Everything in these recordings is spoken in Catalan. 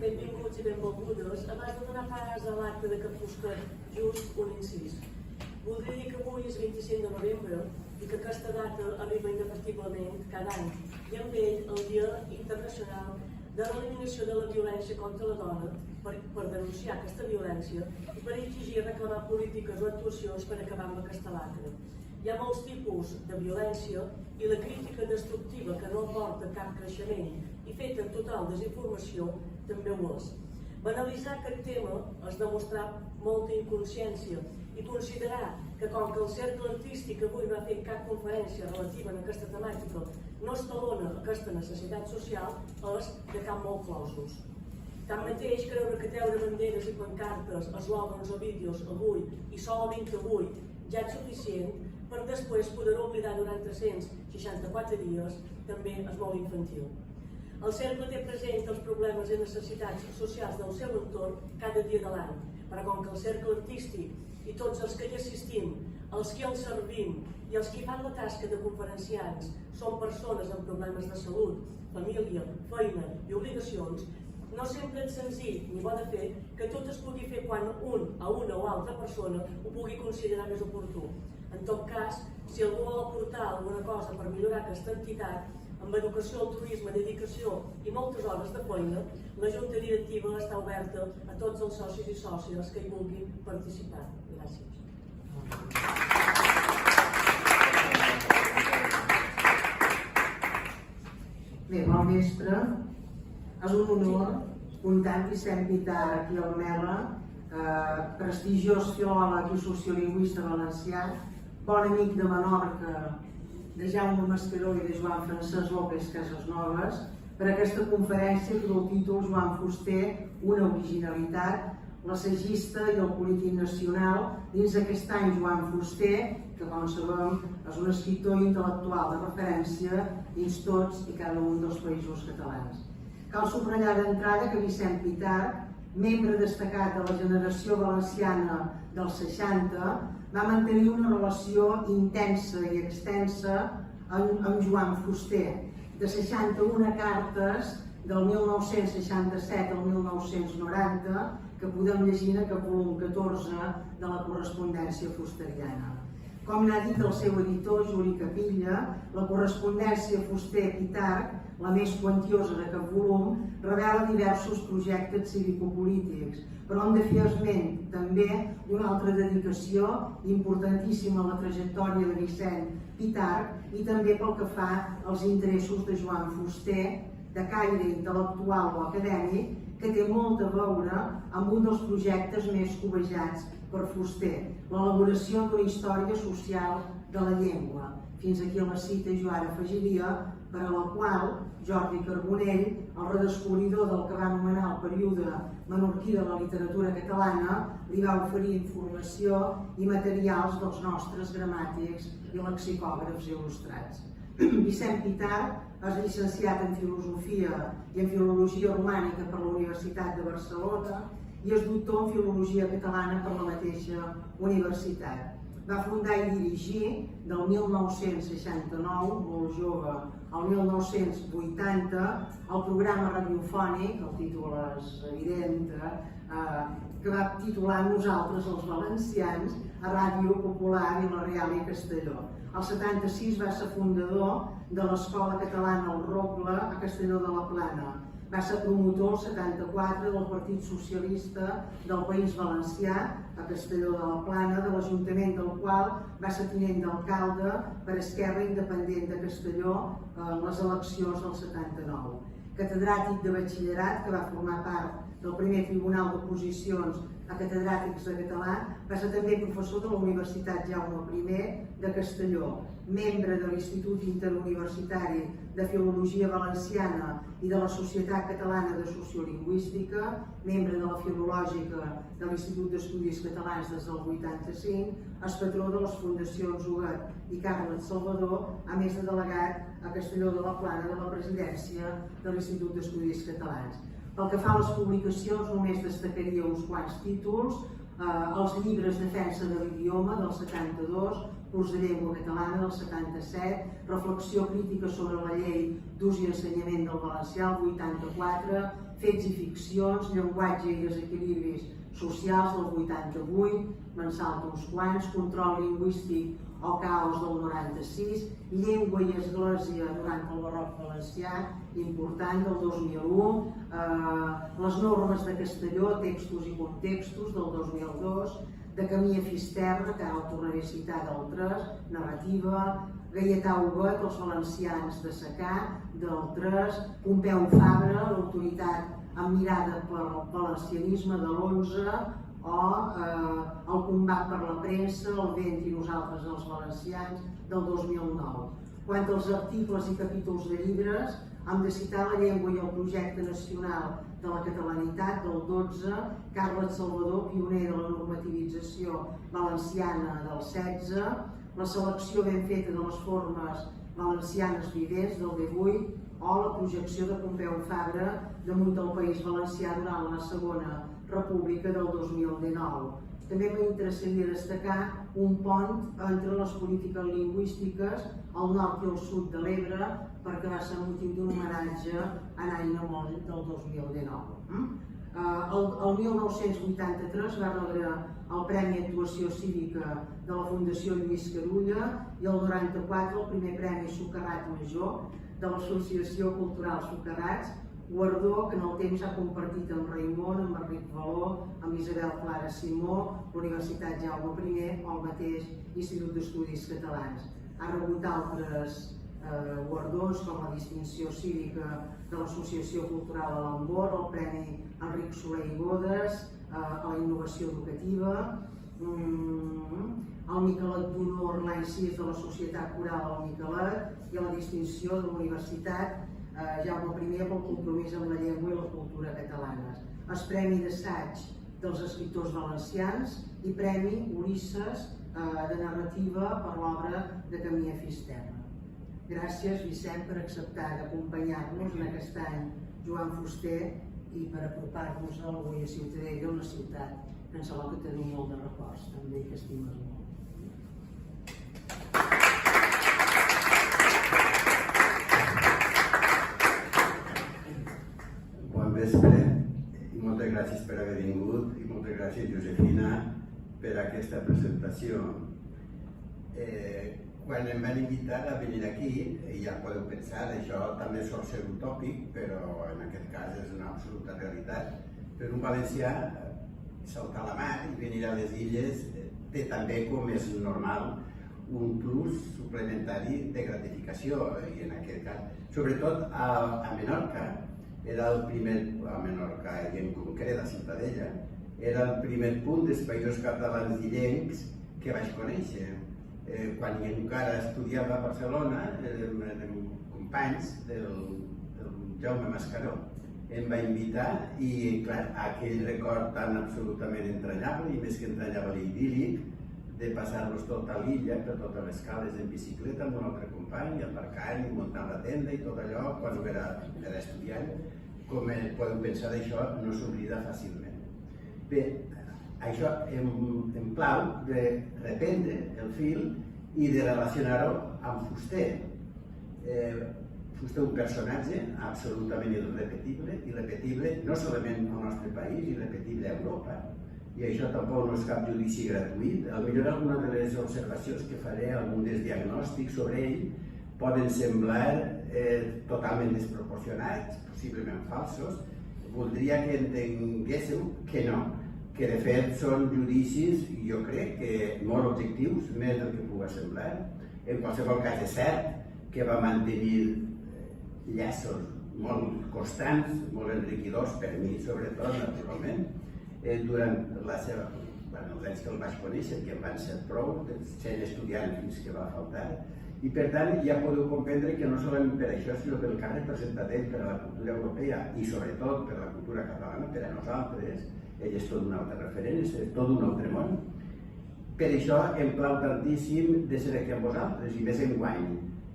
benvinguts i benvolgudes. Abans de donar pas a l'acte de Capusca, just un incís. Voldria dir que avui és 25 de novembre i que aquesta data arriba indefectiblement cada any, i amb ell el Dia Internacional de l'Eliminació de la Violència contra la Dona, per denunciar aquesta violència i per exigir i reclamar polítiques o actuacions per acabar amb aquesta lacra. Hi ha molts tipus de violència i la crítica destructiva que no aporta cap creixement i feta en total desinformació també ho és. Banalitzar aquest tema és demostrar molta inconsciència i considerar que com que el cercle artístic avui no ha fet cap conferència relativa a aquesta temàtica no estalona aquesta necessitat social és de cap molt closos. Tanmateix, creure que treure banderes i pancartes, eslògans o vídeos avui i solament avui ja és suficient per després poder-ho oblidar durant 364 dies també és molt infantil. El cercle té present els problemes i necessitats socials del seu entorn cada dia de l'any, però com que el cercle artístic i tots els que hi assistim, els que el servim i els que fan la tasca de conferenciants són persones amb problemes de salut, família, feina i obligacions, no sempre és senzill ni bo de fer que tot es pugui fer quan una o altra persona ho pugui considerar més oportú. En tot cas, si algú vol aportar alguna cosa per millorar aquesta entitat, amb educació, altruisme, dedicació i moltes hores de feina, la Junta Directiva està oberta a tots els socis i sòcies que hi vulguin participar. Gràcies. Bé, bon vespre. És un honor comptar amb Vicent Pitar aquí al Mela, prestigiós filòleg i sociolingüista valencià, bon amic de Menorca, de Jaume Mascaró i de Joan Francesc López Casasnoves, per aquesta conferència que del títol Joan Fuster, una originalitat, l'assagista i el polític nacional dins aquest any Joan Fuster, que com sabem és un escriptor intel·lectual de referència dins tots i cada un dels països catalans. Cal subratllar d'entrada que Vicent Pitar, membre destacat de la generació valenciana dels 60, va mantenir una relació intensa i extensa amb Joan Fuster, de 61 cartes del 1967 al 1990, que podem llegir en aquest volum 14 de la correspondència fusteriana. Com n'ha dit el seu editor, Juli Capilla, la correspondència Fuster-Pitarch, la més quantiosa d'aquest volum, revela diversos projectes cívico-polítics, però hem de fer esment també d'una altra dedicació importantíssima a la trajectòria de Vicent Pitarch i també pel que fa als interessos de Joan Fuster, de caire intel·lectual o acadèmic, que té molt a veure amb un dels projectes més cobejats per Fuster, l'elaboració d'una història social de la llengua. Fins aquí la cita jo ara afegiria, per a la qual Jordi Carbonell, el redescobridor del que va anomenar el període menorquí de la literatura catalana, li va oferir informació i materials dels nostres gramàtics i lexicògrafs il·lustrats. Vicent Pitarch és llicenciat en Filosofia i en Filologia Romànica per la Universitat de Barcelona i és doctor en Filologia Catalana per la mateixa universitat. Va fundar i dirigir del 1969, molt jove, al 1980, el programa radiofònic, el títol és evident, que va titular Nosaltres els valencians a Ràdio Popular i la Real i Castelló. Al 76 va ser fundador de l'Escola Catalana El Roble a Castelló de la Plana. Va ser promotor el 74 del Partit Socialista del País Valencià a Castelló de la Plana, de l'Ajuntament del qual va ser tinent d'alcalde per Esquerra Independent de Castelló en les eleccions del 79. Catedràtic de batxillerat, que va formar part del primer Tribunal d'Oposicions a catedràtics de català, va ser també professor de la Universitat Jaume I de Castelló, membre de l'Institut Interuniversitari de Filologia Valenciana i de la Societat Catalana de Sociolingüística, membre de la Filològica de l'Institut d'Estudis Catalans des del 85, és patró de les fundacions Huguet i Carles Salvador, a més de delegat a Castelló de la Plana de la presidència de l'Institut d'Estudis Catalans. Pel que fa a les publicacions, només destacaria uns quants títols. Els llibres Defensa de l'idioma, del 72, curs de llengua catalana del 77, reflexió crítica sobre la llei d'ús i ensenyament del valencià el 84, fets i ficcions, llenguatge i desequilibris socials del 88, me'n salto uns quants, control lingüístic o caos del 96, llengua i església durant el barroc valencià, important, del 2001, les normes de Castelló, textos i contextos, del 2002, de Camí a Fisterra, que ara el tornaré a citar, del 3, narrativa, Gaietà Huguet, els valencians de Secà, del 3, Pompeu Fabra, l'autoritat amb mirada pel valencianisme, de l'11, o el combat per la premsa, el vent i nosaltres els valencians, del 2009. Quant als articles i capítols de llibres, hem de citar La llengua i el projecte nacional de la catalanitat, del 12, Carles Salvador, pioner de la normativització valenciana, del 16, La selecció ben feta de les formes valencianes vivents, del 18, o la projecció de Pompeu Fabra damunt del País Valencià durant la Segona República del 2019. També m'interessaria destacar un pont entre les polítiques lingüístiques al nord i al sud de l'Ebre, perquè va ser motiu d'un homenatge a Naina Moll del 2019. El 1983 va rebre el Premi Actuació Cívica de la Fundació Lluís Carulla i el 94 el primer Premi Socarrat Major de l'Associació Cultural Socarrats, guardó que en el temps ha compartit amb Raimon, amb Enric Való, amb Isabel Clara Simó, l'Universitat Jaume I o el mateix Institut d'Estudis Catalans. Ha rebut altres guardons com la distinció cívica de l'Associació Cultural de l'Ambor, el Premi Enric Soler i Godes a la innovació educativa, el Miquelet d'Honor l'any 6 de la Societat Coral del Miquelet i la distinció de la Universitat Jaume I pel compromís amb la llengua i la cultura catalanes. El Premi d'Assaig dels Escriptors Valencians i Premi Ulisses de Narrativa per l'obra de Camí a Fisterra. Gràcies, Vicent, per acceptar d'acompanyar-nos en aquest any Joan Fuster i per apropar-nos a l'Avui a Ciutadella, una ciutat que em sembla que tenim molt de records, també, que estimes molt. Bon vespre i moltes gràcies per haver vingut i moltes gràcies, Josefina, per aquesta presentació. Quan em van invitar a venir aquí, ja podeu pensar, això també sol ser utòpic, però en aquest cas és una absoluta realitat. Per un valencià, saltar la mar i venir a les illes té també, com és normal, un plus suplementari de gratificació, i en aquest cas, sobretot a Menorca, era el primer, a Menorca i en concret a Ciutadella, era el primer punt dels països catalans illencs que vaig conèixer. Quan encara estudiava a Barcelona, érem companys del Jaume Mascaró, em va invitar i, clar, aquell record tan absolutament entranyable, i més que entranyable, idíl·lic, de passar-nos tota l'illa, per totes les cales en bicicleta amb un altre company, embarcant i muntant la tenda i tot allò, quan era estudiant, com podeu pensar, això no s'oblida fàcilment. Bé, això em plau de reprendre el fil i de relacionar-ho amb Fuster. Fuster és un personatge absolutament irrepetible, no solament al nostre país, irrepetible a Europa. I això tampoc no és cap judici gratuït. Potser alguna de les observacions que faré, algun dels diagnòstics sobre ell, poden semblar totalment desproporcionats, possiblement falsos. Voldria que entenguéssiu que no, que de fet són judicis, jo crec que molt objectius, més del que pugui semblar. En qualsevol cas és cert que va mantenir llaços molt constants, molt enriquidors per mi, sobretot, naturalment, durant els anys que el vaig conèixer, que em van ser prou, sent estudiant fins que va faltar. I per tant ja podeu comprendre que no solament per això, sinó pel que ha representat ell per a la cultura europea i sobretot per a la cultura catalana, per a nosaltres, ell és tot un altre referent, és tot un altre món. Per això em plau tantíssim de ser aquí amb vosaltres, i més enguany.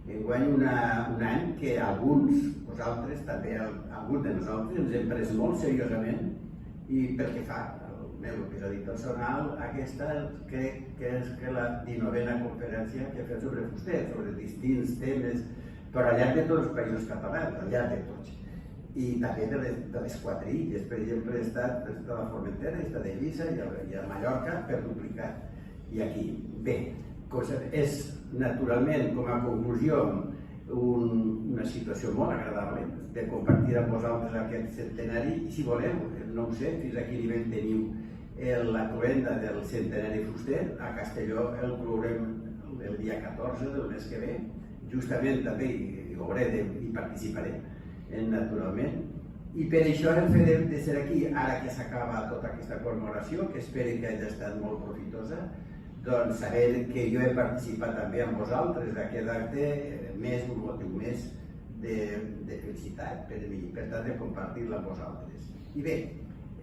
Enguany un any que alguns, vosaltres, també alguns de nosaltres, ens hem pres molt seriosament i pel que fa al meu episodi personal, aquesta crec que és la 19a conferència que he fet sobre fuster, sobre distints temes, però al llarg de tots els països catalans, al llarg de tots. I també de les 4 illes, per exemple, he estat a la Formentera, he estat a Eivissa i a Mallorca per duplicar. I aquí, bé, és naturalment, com a conclusió, una situació molt agradable de compartir amb vosaltres aquest centenari i si voleu, no ho sé, fins a quin nivell teniu la cloenda del centenari fuster. A Castelló el clourem el dia 14 del mes que ve, justament també hi participaré naturalment, i per això el fet de ser aquí, ara que s'acaba tota aquesta commemoració, que espero que hagi estat molt profitosa, doncs saber que jo he participat també amb vosaltres d'aquest acte més un motiu més de felicitat per mi, per tant de compartir-la amb vosaltres. I bé,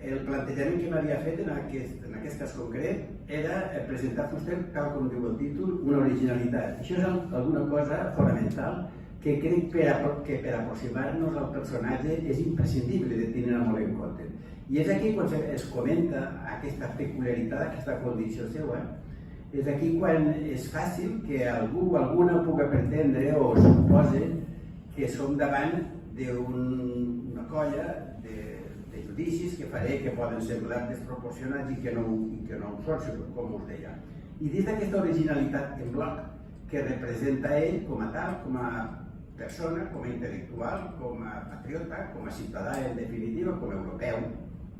el plantejament que m'havia fet en aquest cas concret era presentar fuster, tal com diu el títol, una originalitat. Això és alguna cosa fonamental que crec que per aproximar-nos al personatge és imprescindible de tenir molt en compte. I és aquí quan es comenta aquesta peculiaritat, aquesta condició seva, és aquí quan és fàcil que algú o alguna pugui pretendre o supose que som davant d'una colla de judicis que faré que poden semblar desproporcionats i que no ho són, com us deia. I dins d'aquesta originalitat en bloc que representa ell com a tal, com a persona, com a intel·lectual, com a patriota, com a ciutadà en definitiva, com a europeu,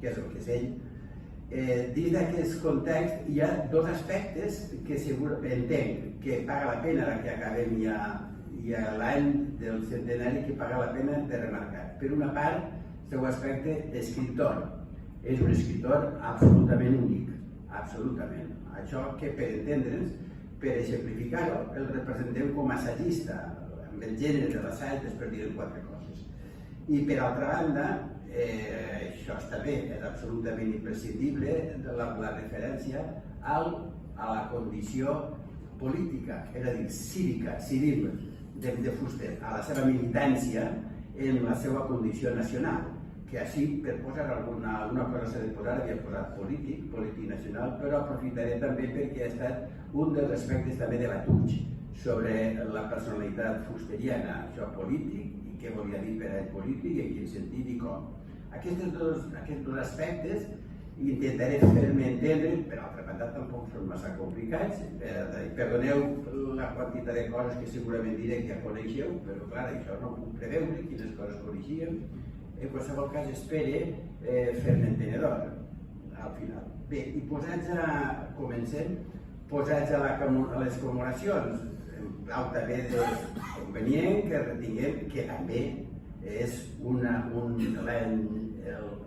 que és el que és ell. Dins d'aquest context hi ha dos aspectes que entenc que paga la pena, ara que acabem ja l'any del centenari, que paga la pena de remarcar. Per una part, el seu aspecte d'escriptor. És un escriptor absolutament únic, absolutament. Això que per entendre'ns, per exemplificar-ho, el representem com a assagista, amb el gènere de l'assaig, per dir 4 coses. I per altra banda, això està bé, és absolutament imprescindible la referència a la condició política, és a dir, cívica, civil de Fuster, a la seva militància en la seva condició nacional, que així, per posar alguna cosa s'ha de posar, havia posat polític nacional, però aprofitaré també perquè ha estat un dels aspectes també debatuts sobre la personalitat fusteriana, això polític, i què volia dir per a ell polític, en quin sentit i com. Aquests dos aspectes intentaré fer-me entendre, per altra banda tampoc són massa complicats, perdoneu la quantitat de coses que segurament diré que ja coneixeu, però clar, això no puc preveure quines coses coneixíem. En qualsevol cas espere fer-me entenedor al final. Bé, i comencem, posats a les commemoracions, clau també de convenient que retinguem que també és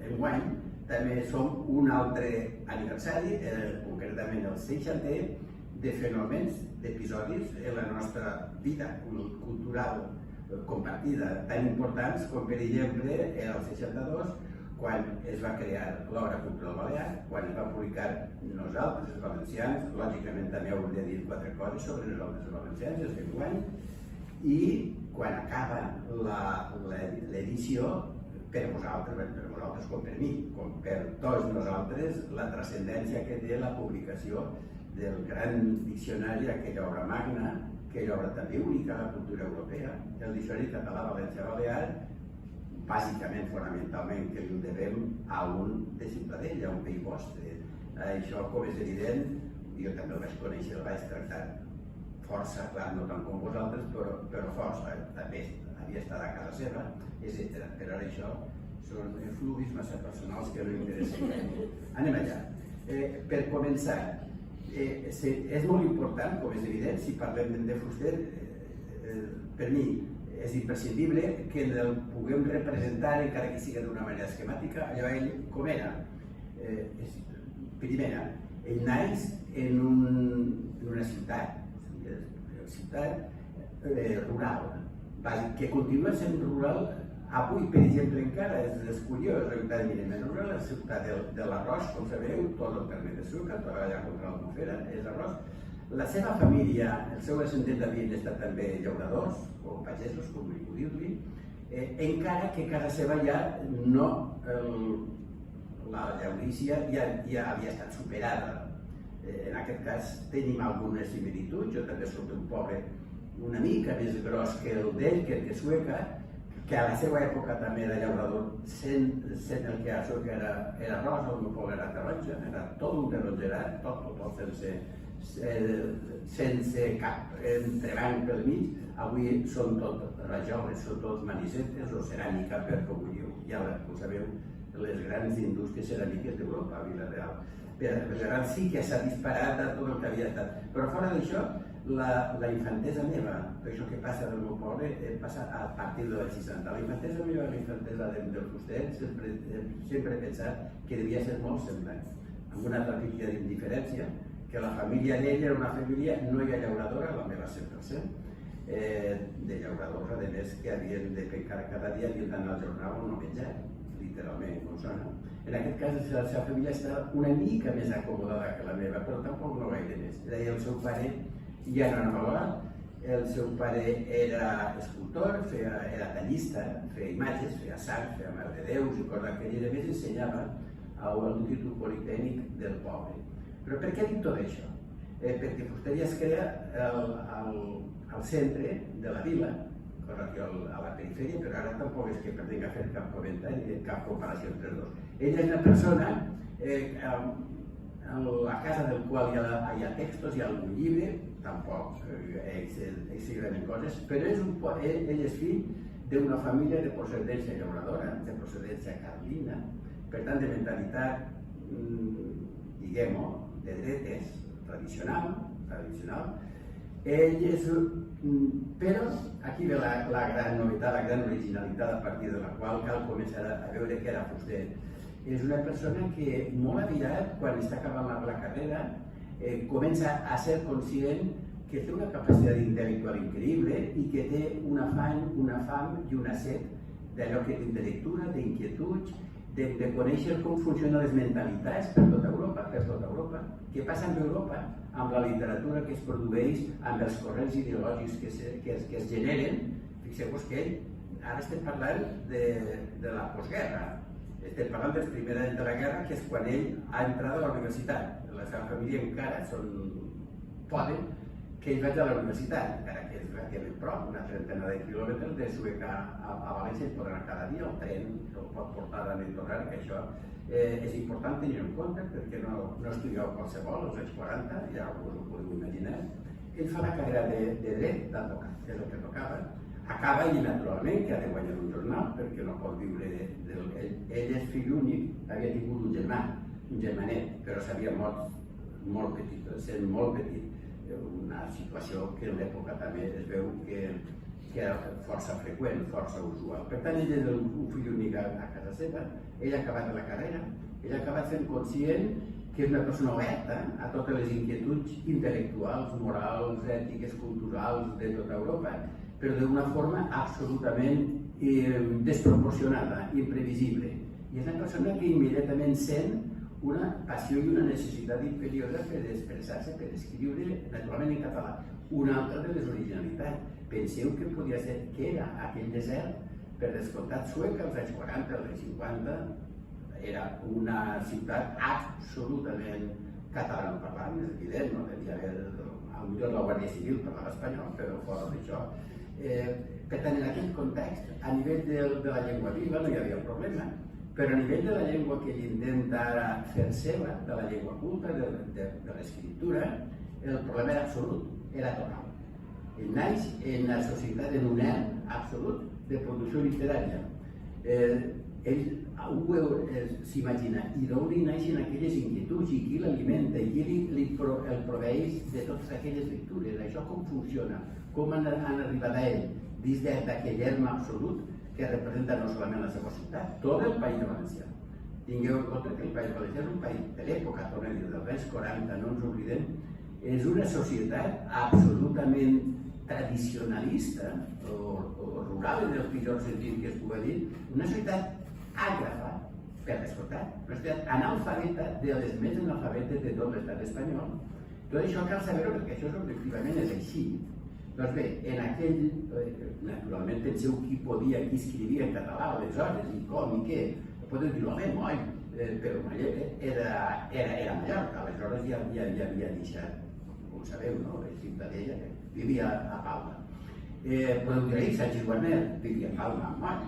enguany també som un altre aniversari, concretament el 60è, de fenòmens, d'episodis en la nostra vida cultural compartida, tan importants com per exemple el 62, quan es va crear l'Obra Cultural Balear, quan es va publicar Nosaltres, els valencians, lògicament també haurem de dir 4 coses sobre nosaltres els valencians, els d'enguany, i quan acaba l'edició per vosaltres com per mi, com per tots nosaltres, la transcendència que té la publicació del gran diccionari, aquella obra magna, aquella obra també única a la cultura europea, el Diccionari Català-Valencià-Balear, bàsicament, fonamentalment, que li devem a un de Ciutadella, a un veí vostre. Això, com és evident, jo també el vaig conèixer, el vaig tractar força, clar, no tant com vosaltres, però força, també havia estat a casa seva, etc. Però ara això són efluvis massa personals que no interessen. Anem allà. Per començar, és molt important, com és evident, si parlem de Fuster, per mi és imprescindible que el puguem representar, encara que sigui d'una manera esquemàtica, allò ell com era. Primera, ell naix en una ciutat rural, que continua sent rural avui, per exemple, encara és curiós, la ciutat eminentment rural, la ciutat de l'Arròs, com sabeu, tot el terme de Suca, tota allà contra l'Albufera, és Arròs. La seva família, el seu ascendent havien estat també llauradors, o pagesos, com vull dir-li, encara que a casa seva ja no la llaurícia ja havia estat superada. En aquest cas tenim algunes similituds. Jo també soc d'un poble una mica més gros que el d'ell, que el de Sueca, que a la seva època també era llaurador, sent el que a Sueca era rosa, el meu poble era taronja, era tot un tarongerat, tot sense cap entrebanc pel mig. Avui són tot rajoles, són tot manisetes o ceràmica, per com ho diu. Ja ho sabeu, les grans indústries ceràmiques d'Europa, a Vila-real. Vila-real sí que s'ha disparat a tot el que havia estat. Però fora d'això, la infantesa meva, per això que passa del meu poble, passa a partir de l'any 60. La infantesa meva i la infantesa del Fustet sempre he pensat que devia ser molt semblant, amb una altra petita diferència, que la família d'ell era una família no hi ha llauradora, la meva 100%, de llauradors, a més, que havien de pecar cada dia, havien d'anar al jornal o no menjar, literalment, com sona. En aquest cas, la seva família està una mica més acomodada que la meva, però tampoc no gaire més. Deia el seu pare ja no era malalt, el seu pare era escultor, era tallista, feia imatges, feia sang, feia Mare de Déus i coses que ell a més ensenyava a un institut politècnic del poble. Però per què dic tot això? Perquè Fusteria es crea al centre de la vila, cosa que a la perifèria, però ara tampoc és que pretenga fer cap comentari, cap comparació entre els dos. Ella és una persona a la casa del qual hi ha textos, hi ha algun llibre, tampoc exigren coses, però ell és fill d'una família de procedència llauradora, de procedència carlina, per tant de mentalitat, diguem-ho, de dretes, tradicional. Ell és, però aquí ve la gran novetat, la gran originalitat a partir de la qual cal començar a veure què era Fuster. És una persona que molt aviat, quan està acabant la carrera, comença a ser conscient que té una capacitat intel·lectual increïble i que té una fam i una set d'allò que té de lectura, d'inquietuds, de conèixer com funcionen les mentalitats per tota Europa, què passa amb Europa, amb la literatura que es produeix, amb els corrents ideològics que es generen. Fixeu-vos que ara estem parlant de la postguerra, estem parlant dels primers anys de la guerra, que és quan ell ha entrat a la universitat. La seva família encara poden que ell vagi a la universitat, encara que és relativament prop, una trentena de quilòmetres de Sueca a València, i pot anar cada dia, el tren el pot portar a i tornar, que això és important tenir en compte, perquè no estudieu qualsevol, als anys 40, ja us ho podeu imaginar. Ell fa la carrera de dret d'advocat, que és el que tocava, acaba i naturalment que ha de guanyar un jornal, perquè no pot viure ell és fill únic, havia tingut un germanet, però s'havia mort molt petit, sent molt petit, una situació que en l'època també es veu que era força freqüent, força usual. Per tant, ell és un fill únic a casa seva, ell ha acabat la carrera, ell ha acabat sent conscient que és una persona oberta a totes les inquietuds intel·lectuals, morals, ètiques, culturals de tota Europa, però d'una forma absolutament desproporcionada, imprevisible. I és una persona que immediatament sent una passió i una necessitat imperiosa per expressar-se, per escriure, naturalment en català. Una altra de les originalitats. Penseu que podia ser, que era aquell desert, per descomptat, Sueca, als anys 40, als anys 50, era una ciutat absolutament catalanoparlant, és evident, no devia haver, potser la Guàrdia Civil parlava espanyol, però fora d'això. Per tant, en aquell context, a nivell de la llengua viva no hi havia problema, però a nivell de la llengua que ell intenta fer seva, de la llengua culta, de l'escriptura, el problema era absolut, era total. Ell naix en la societat en un ern absolut de producció literària. Ell s'imagina, i d'on li naixen aquelles inquietuds, i qui l'alimenta, i qui el proveeix de totes aquelles lectures, això com funciona, com han arribat a ell, dins d'aquell erm absolut que representa no solament la seva ciutat, tot el País Valencià. Tingueu en compte que el País Valencià és un país de l'època, tornem a dir, dels anys 40, no ens oblidem, és una societat absolutament tradicionalista, o rural en el pitjor sentit que es pugui dir, una societat àgrafa, per descomptat, una societat analfabeta, de les més analfabetes de tot l'estat espanyol. Tot això cal saber-ho perquè això objectivament és així. Doncs bé, en aquell, naturalment penseu qui podia, qui escrivia en català aleshores, i com, i què. podeu dir, home, moll, però moll era Mallorca, aleshores ja havia deixat, com sabeu, no? Ciutadella, que vivia a Palma. Podeu dir, Sánchez Guarner vivia a Palma, a Moll,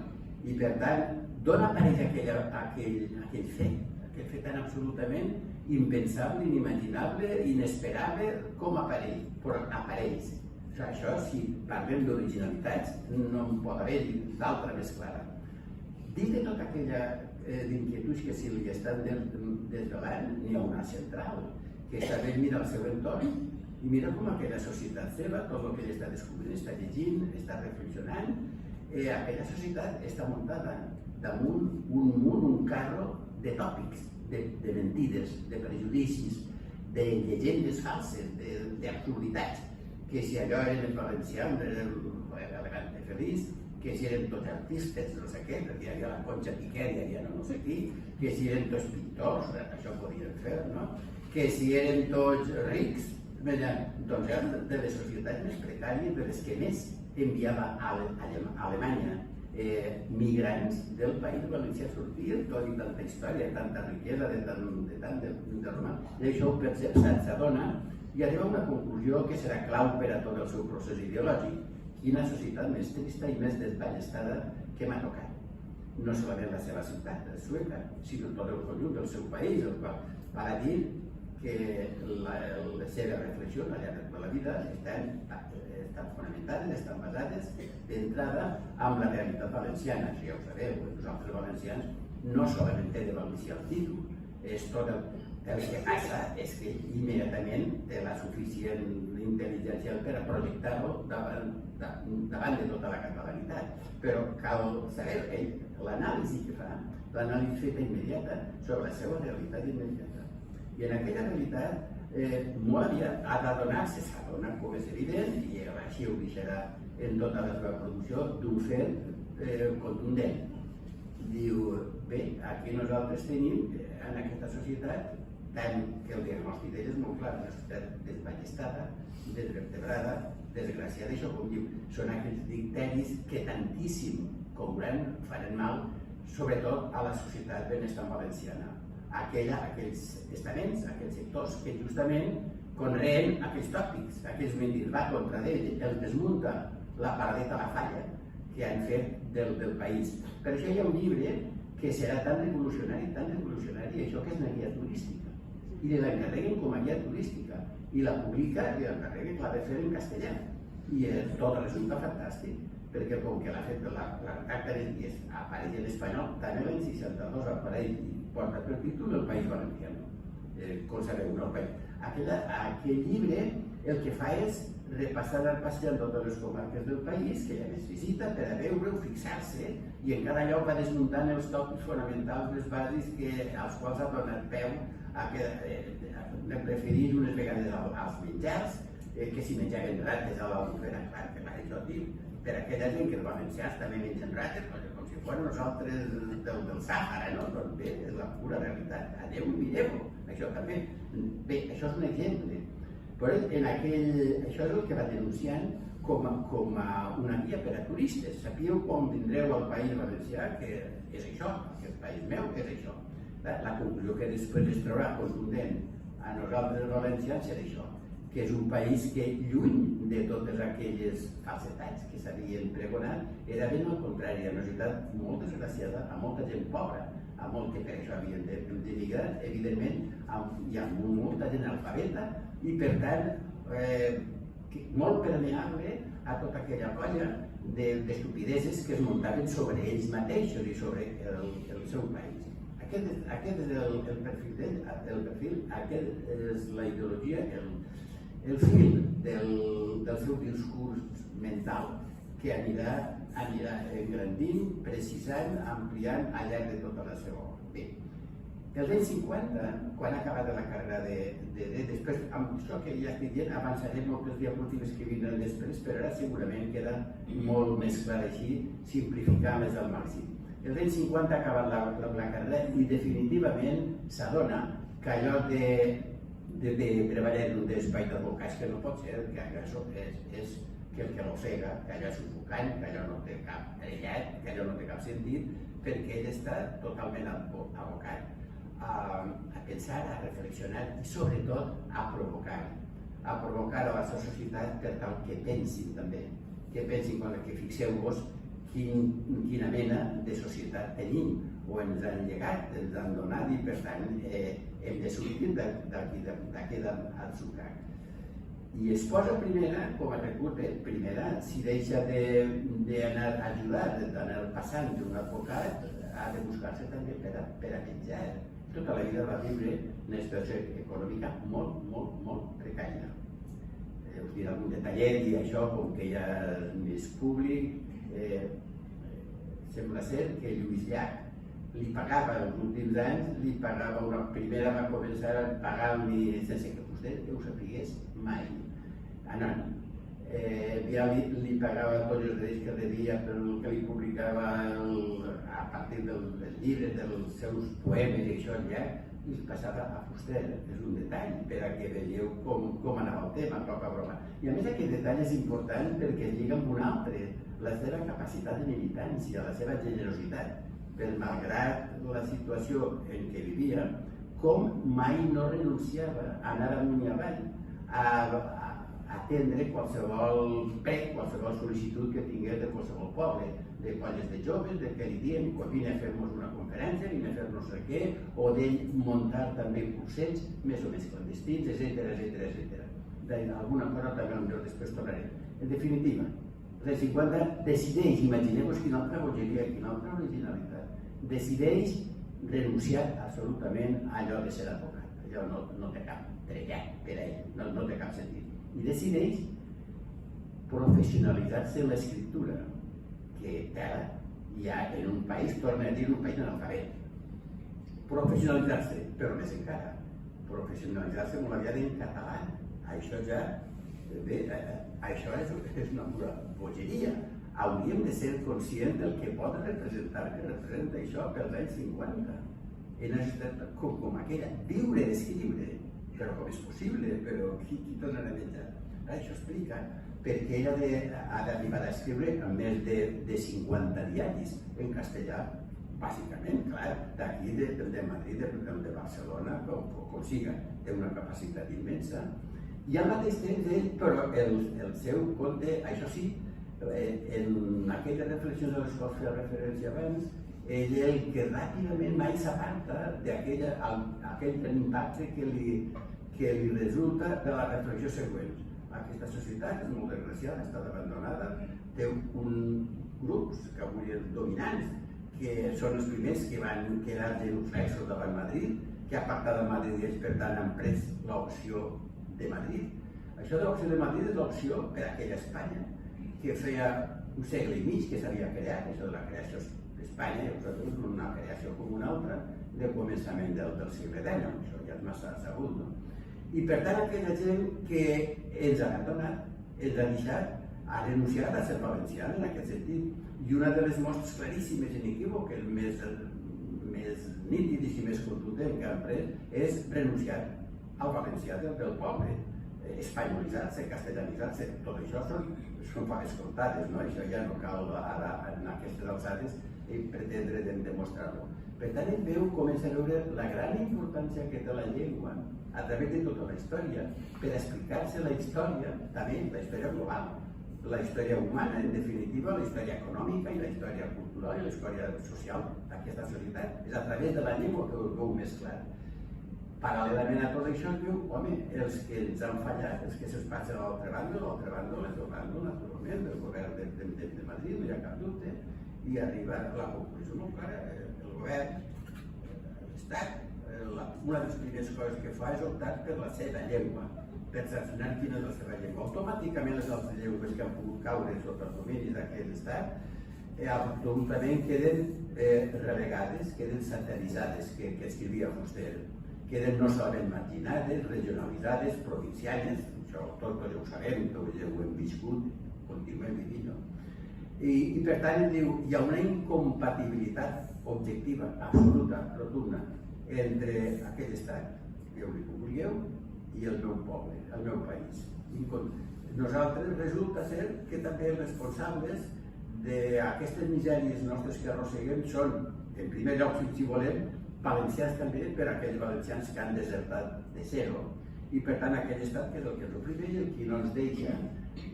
i per tant, d'on apareix aquell fet tan absolutament impensable, inimaginable, inesperable, com apareix? Però apareix. Això, si parlem d'originalitats, no en pot haver d'altra més clara. Dins de tota aquella d'inquietuds que se li estan desvelant, n'hi ha una central, que també mira el seu entorn i mira com aquella societat seva, tot el que ell està descobrint, està llegint, està reflexionant, aquella societat està muntada damunt un munt, un carro de tòpics, de mentides, de prejudicis, de llegendes falses, d'absurditats, que si allò eren els valencians, eren elegante feliç, que si eren tots artistes, no sé què, perquè hi havia la Concha Piquer, hi havia no sé qui, que si eren tots pintors, això podien fer, no? Que si eren tots rics, doncs eren de les societats més precàries, de les que més enviava a Alemanya migrants del País Valencià a sortir, tot i tanta història, tanta riquesa, de tant de romà. I això ho percep, s'adona i arriba a una conclusió que serà clau per a tot el seu procés ideològic. Quina societat més trista i més desballestada que m'ha tocat. No solament la seva ciutat, Sueca, sinó tot el conjunt del seu país, el qual va dir que les seves reflexions al llarg de tota la vida estan fonamentades, estan basades d'entrada amb la realitat valenciana. Això ja ho sabeu, nosaltres valencians no solament té de valencià el títol, és tot el que passa és que immediatament té la suficient intel·ligència per a projectar-lo davant de tota la catalanitat. Però cal saber l'anàlisi que fa, l'anàlisi feta immediata sobre la seva realitat immediata. I en aquella realitat molt aviat ha d'adonar-se, s'adona, com és evident, i així ho deixarà en tota la seva producció, d'un fet contundent. Diu, bé, aquí nosaltres tenim, en aquesta societat, tant que el diagnòstic d'ell és molt clar, una societat desballestada, desvertebrada, desgraciada, això com diu, són aquells dicteris que tantíssim, com faran mal, sobretot a la societat benestant valenciana. Aquells estaments, aquells sectors que justament conreen aquells tòpics, aquells mentirs, va contra d'ells, els desmunta la paradeta a la falla que han fet del país. Per això hi ha un llibre que serà tan revolucionari, això que és una guia turística. I l'encarreguen com a guia turística. I la publica i l'encarreguen que l'ha de fer en castellà. I tot resulta fantàstic, perquè com que l'ha fet la redacta i apareix en espanyol, també l'any 62 apareix i porta per títol El País Valenciano. Com sabeu, no? Aquell llibre el que fa és repassar el passeig en totes les comarques del país, que ja més visita, per a veure-ho, fixar-se, i en cada lloc va desmuntant els tòpics fonamentals, les bases als quals ha donat peu a preferir unes vegades als menjars, que si menjaven rates a l'Albufera, clar, que va això dir, per aquella gent que els valencians també mengen rates, com si fos nosaltres del Sàhara, no? Doncs bé, és la pura realitat. Aneu i mireu-ho, això també. Bé, això és un exemple. Però això és el que va denunciant com a una guia per a turistes. Sabíeu quan vindreu al País Valencià, que és això, que el país meu és això. La conclusió que després es trobarà contundent a nosaltres els valencians és això, que és un país que, lluny de totes aquelles falsetats que s'havien pregonat, era ben al contrari, una societat molt desgraciada, amb molta gent pobra, amb molt que per això havien d'emigrar, evidentment, i amb molta gent alfabeta, i per tant, molt permeable a tota aquella colla d'estupideses que es muntaven sobre ells mateixos i sobre el seu país. Aquest és el perfil, aquest és la ideologia, el fil del seu discurs mental que anirà engrandint, precisant, ampliant al llarg de tota la seva obra. Bé, els anys 50, quan ha acabat la carrera després, amb això que ja estic dient, avançaré moltes diapositives que vindran després, però ara segurament queda molt més clar així, simplificar més el màxim. Els anys 50 ha acabat la carrera i definitivament s'adona que allò de treballar en un despatx d'advocats que no pot ser, que allò és que el que l'ofega, que allò és sufocant, que allò no té cap trellat, que allò no té cap sentit, perquè ell està totalment abocat a pensar, a reflexionar i sobretot a provocar a la societat per tal que pensin també, que pensin que fixeu-vos quina mena de societat tenim o ens han llegat, ens han donat i per tant hem de sortir d'aquest atzucac. I es posa primera, com a recurs, primera, si deixa d'anar a ajudar, d'anar passant d'un advocat, ha de buscar-se també per a menjar. Tota la vida va viure en una situació econòmica molt precària. Us diré algun detallet i això, com que ja és més públic, sembla ser que Lluís Llach li pagava els últims anys, li pagava una primera, va començar a pagar-li sense que vostè ho sapigués mai, anònim. Ja li pagava tots els drets que rebia per el que li publicava a partir dels llibres, dels seus poemes i això ja, i es passava a Fuster. És un detall per a que veieu com anava el tema, poca broma. I a més aquest detall és important perquè lliga amb un altre, la seva capacitat de militància, la seva generositat, per malgrat la situació en què vivia, com mai no renunciava a anar amunt i avall, a atendre qualsevol prec, qualsevol sol·licitud que tingués de qualsevol poble, de colles de joves, de què li diem, quan vine a fer-nos una conferència, vine a fer no sé què, o d'ell muntar també cursets més o més clandestins, etc. D'alguna cosa també després tornarem. En definitiva, els 50 decideix, imagineu-vos quina altra bogeria, quina altra originalitat, decideix renunciar absolutament a allò de ser advocat. Allò no té cap trellat per a ell, no té cap sentit. I decideix professionalitzar-se en l'escriptura, que tela ja en un país, torna a dir, un país analfabet. Professionalitzar-se, però més encara, professionalitzar-se amb la via en català. Això ja, bé, això és una pura bogeria. Hauríem de ser conscients del que pot representar, que representa això pels anys 50. En una societat com aquella, viure d'escriure, però com és possible, però qui tornarà a menjar? Això explica perquè ella ha d'arribar a escriure a més de 50 diaris en castellà, bàsicament, clar, d'aquí, de Madrid, de Barcelona, com siga, té una capacitat immensa. I al mateix temps ell, però el seu conte, això sí, en aquelles reflexions a les quals feia referència abans, ell el que ràpidament mai s'aparta d'aquell impacte que li resulta de la reflexió següent. Aquesta societat és molt desgraciada, ha estat abandonada, té grups que avui són dominants, que són els primers que van quedar genuflexos davant Madrid, que ha pactat amb Madrid i ells, per tant, han pres l'opció de Madrid. Això de l'opció de Madrid és l'opció per a aquella Espanya, que feia un segle i mig que s'havia creat, això de la creació d'Espanya, i vosaltres una creació com una altra, del començament del segle XIX, això ja és massa sabut, no? I per tant aquella gent que ens ha abandonat, ens ha deixat, ha renunciat a ser valencians en aquest sentit. I una de les mostres claríssimes i inequívoques, més nítides i més contundents que han pres, és renunciar al valencià del poble, espanyolitzar-se, castellanitzar-se. Tot això són faves comptades, no? Això ja no cal ara, en aquestes alçades, pretendre demostrar-ho. Per tant, ell veu, comença a veure la gran importància que té la llengua a través de tota la història, per explicar-se la història, també la història global, la història humana, en definitiva, la història econòmica i la història cultural i la història social d'aquesta societat. És a través de la llengua que ho veu més clar. Paral·lelament a tot això es veu, home, els que ens han fallat, els que se'ls passen a l'altra banda és el bàndol, naturalment, del govern de Madrid, no hi ha cap dubte, i arriba a la conclusió molt clara. El govern, l'Estat, una de les primeres coses que fa és optar per la seva llengua, per sancionar quina és la seva llengua. Automàticament les altres llengües que han pogut caure sota el domini d'aquest estat absolutament queden relegades, queden satanitzades, que escrivia Fuster, queden no solament marginades, regionalitzades, provincianes, això tot ja ho sabem, tot ja ho hem viscut, continuem vivint, no? I per tant diu, hi ha una incompatibilitat objectiva, absoluta, rotunda, entre aquell estat, dieu-li com vulgueu, i el meu poble, el meu país. Nosaltres resulta ser que també els responsables d'aquestes misèries nostres que arrosseguem són, en primer lloc, si volem, valencians també per a aquells valencians que han desertat de zero i per tant aquell estat que és el que ens oprimeix i el que no ens deixa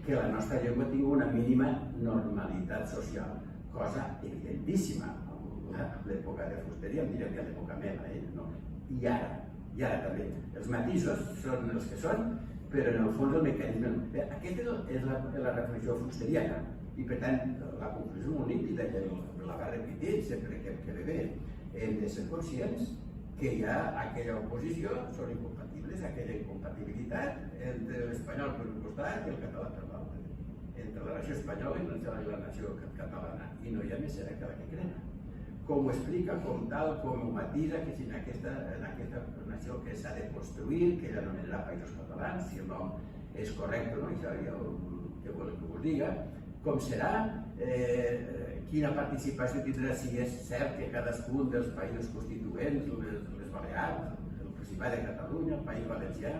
que la nostra llengua tingui una mínima normalitat social, cosa evidentíssima a l'època de Fusteria, em direu que a l'època meva, no? I ara també. Els matisos són els que són, però en el fons el mecanisme... Aquesta és la reflexió fusteriana i per tant la conclusió molt nítida que la va repetir sempre que ve bé. Hem de ser conscients que hi ha aquella oposició, són incompatibles, aquella incompatibilitat entre l'espanyol per un costat i el català per l'altre, entre la nació espanyola i la nació catalana, i no hi ha més era que la que crema. Com ho explica, com tal, com ho matisa, que si en aquesta nació que s'ha de construir, que ella anomenarà Països Catalans, si el nom és correcte o no, això ja que volem que us diga, com serà, quina participació tindrà, si és cert que cadascun dels països constituents, les Balears, el Principat de Catalunya, el País Valencià,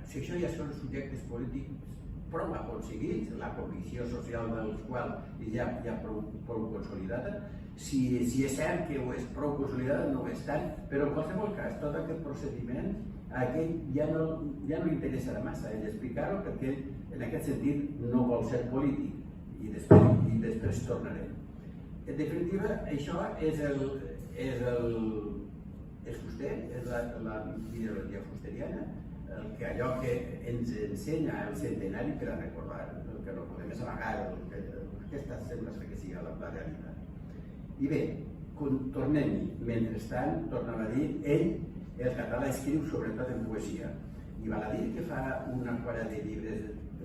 si això ja són subjectes polítics prou aconseguits, la convicció social dels quals ja prou consolidada, si és cert que ho és prou consolidada, no ho és tant, però en qualsevol cas, tot aquest procediment a aquell ja no li interessarà massa explicar-ho perquè en aquest sentit no vol ser polític i després tornarem. En definitiva, això és Fuster, és la ideologia fusteriana, allò que ens ensenya el centenari per a recordar, el que no podem és amagar, aquesta sembla que sigui la realitat. I bé, tornem-hi. Mentrestant, tornem a dir, el català escriu sobretot en poesia. I val a dir que fa una quadra de llibres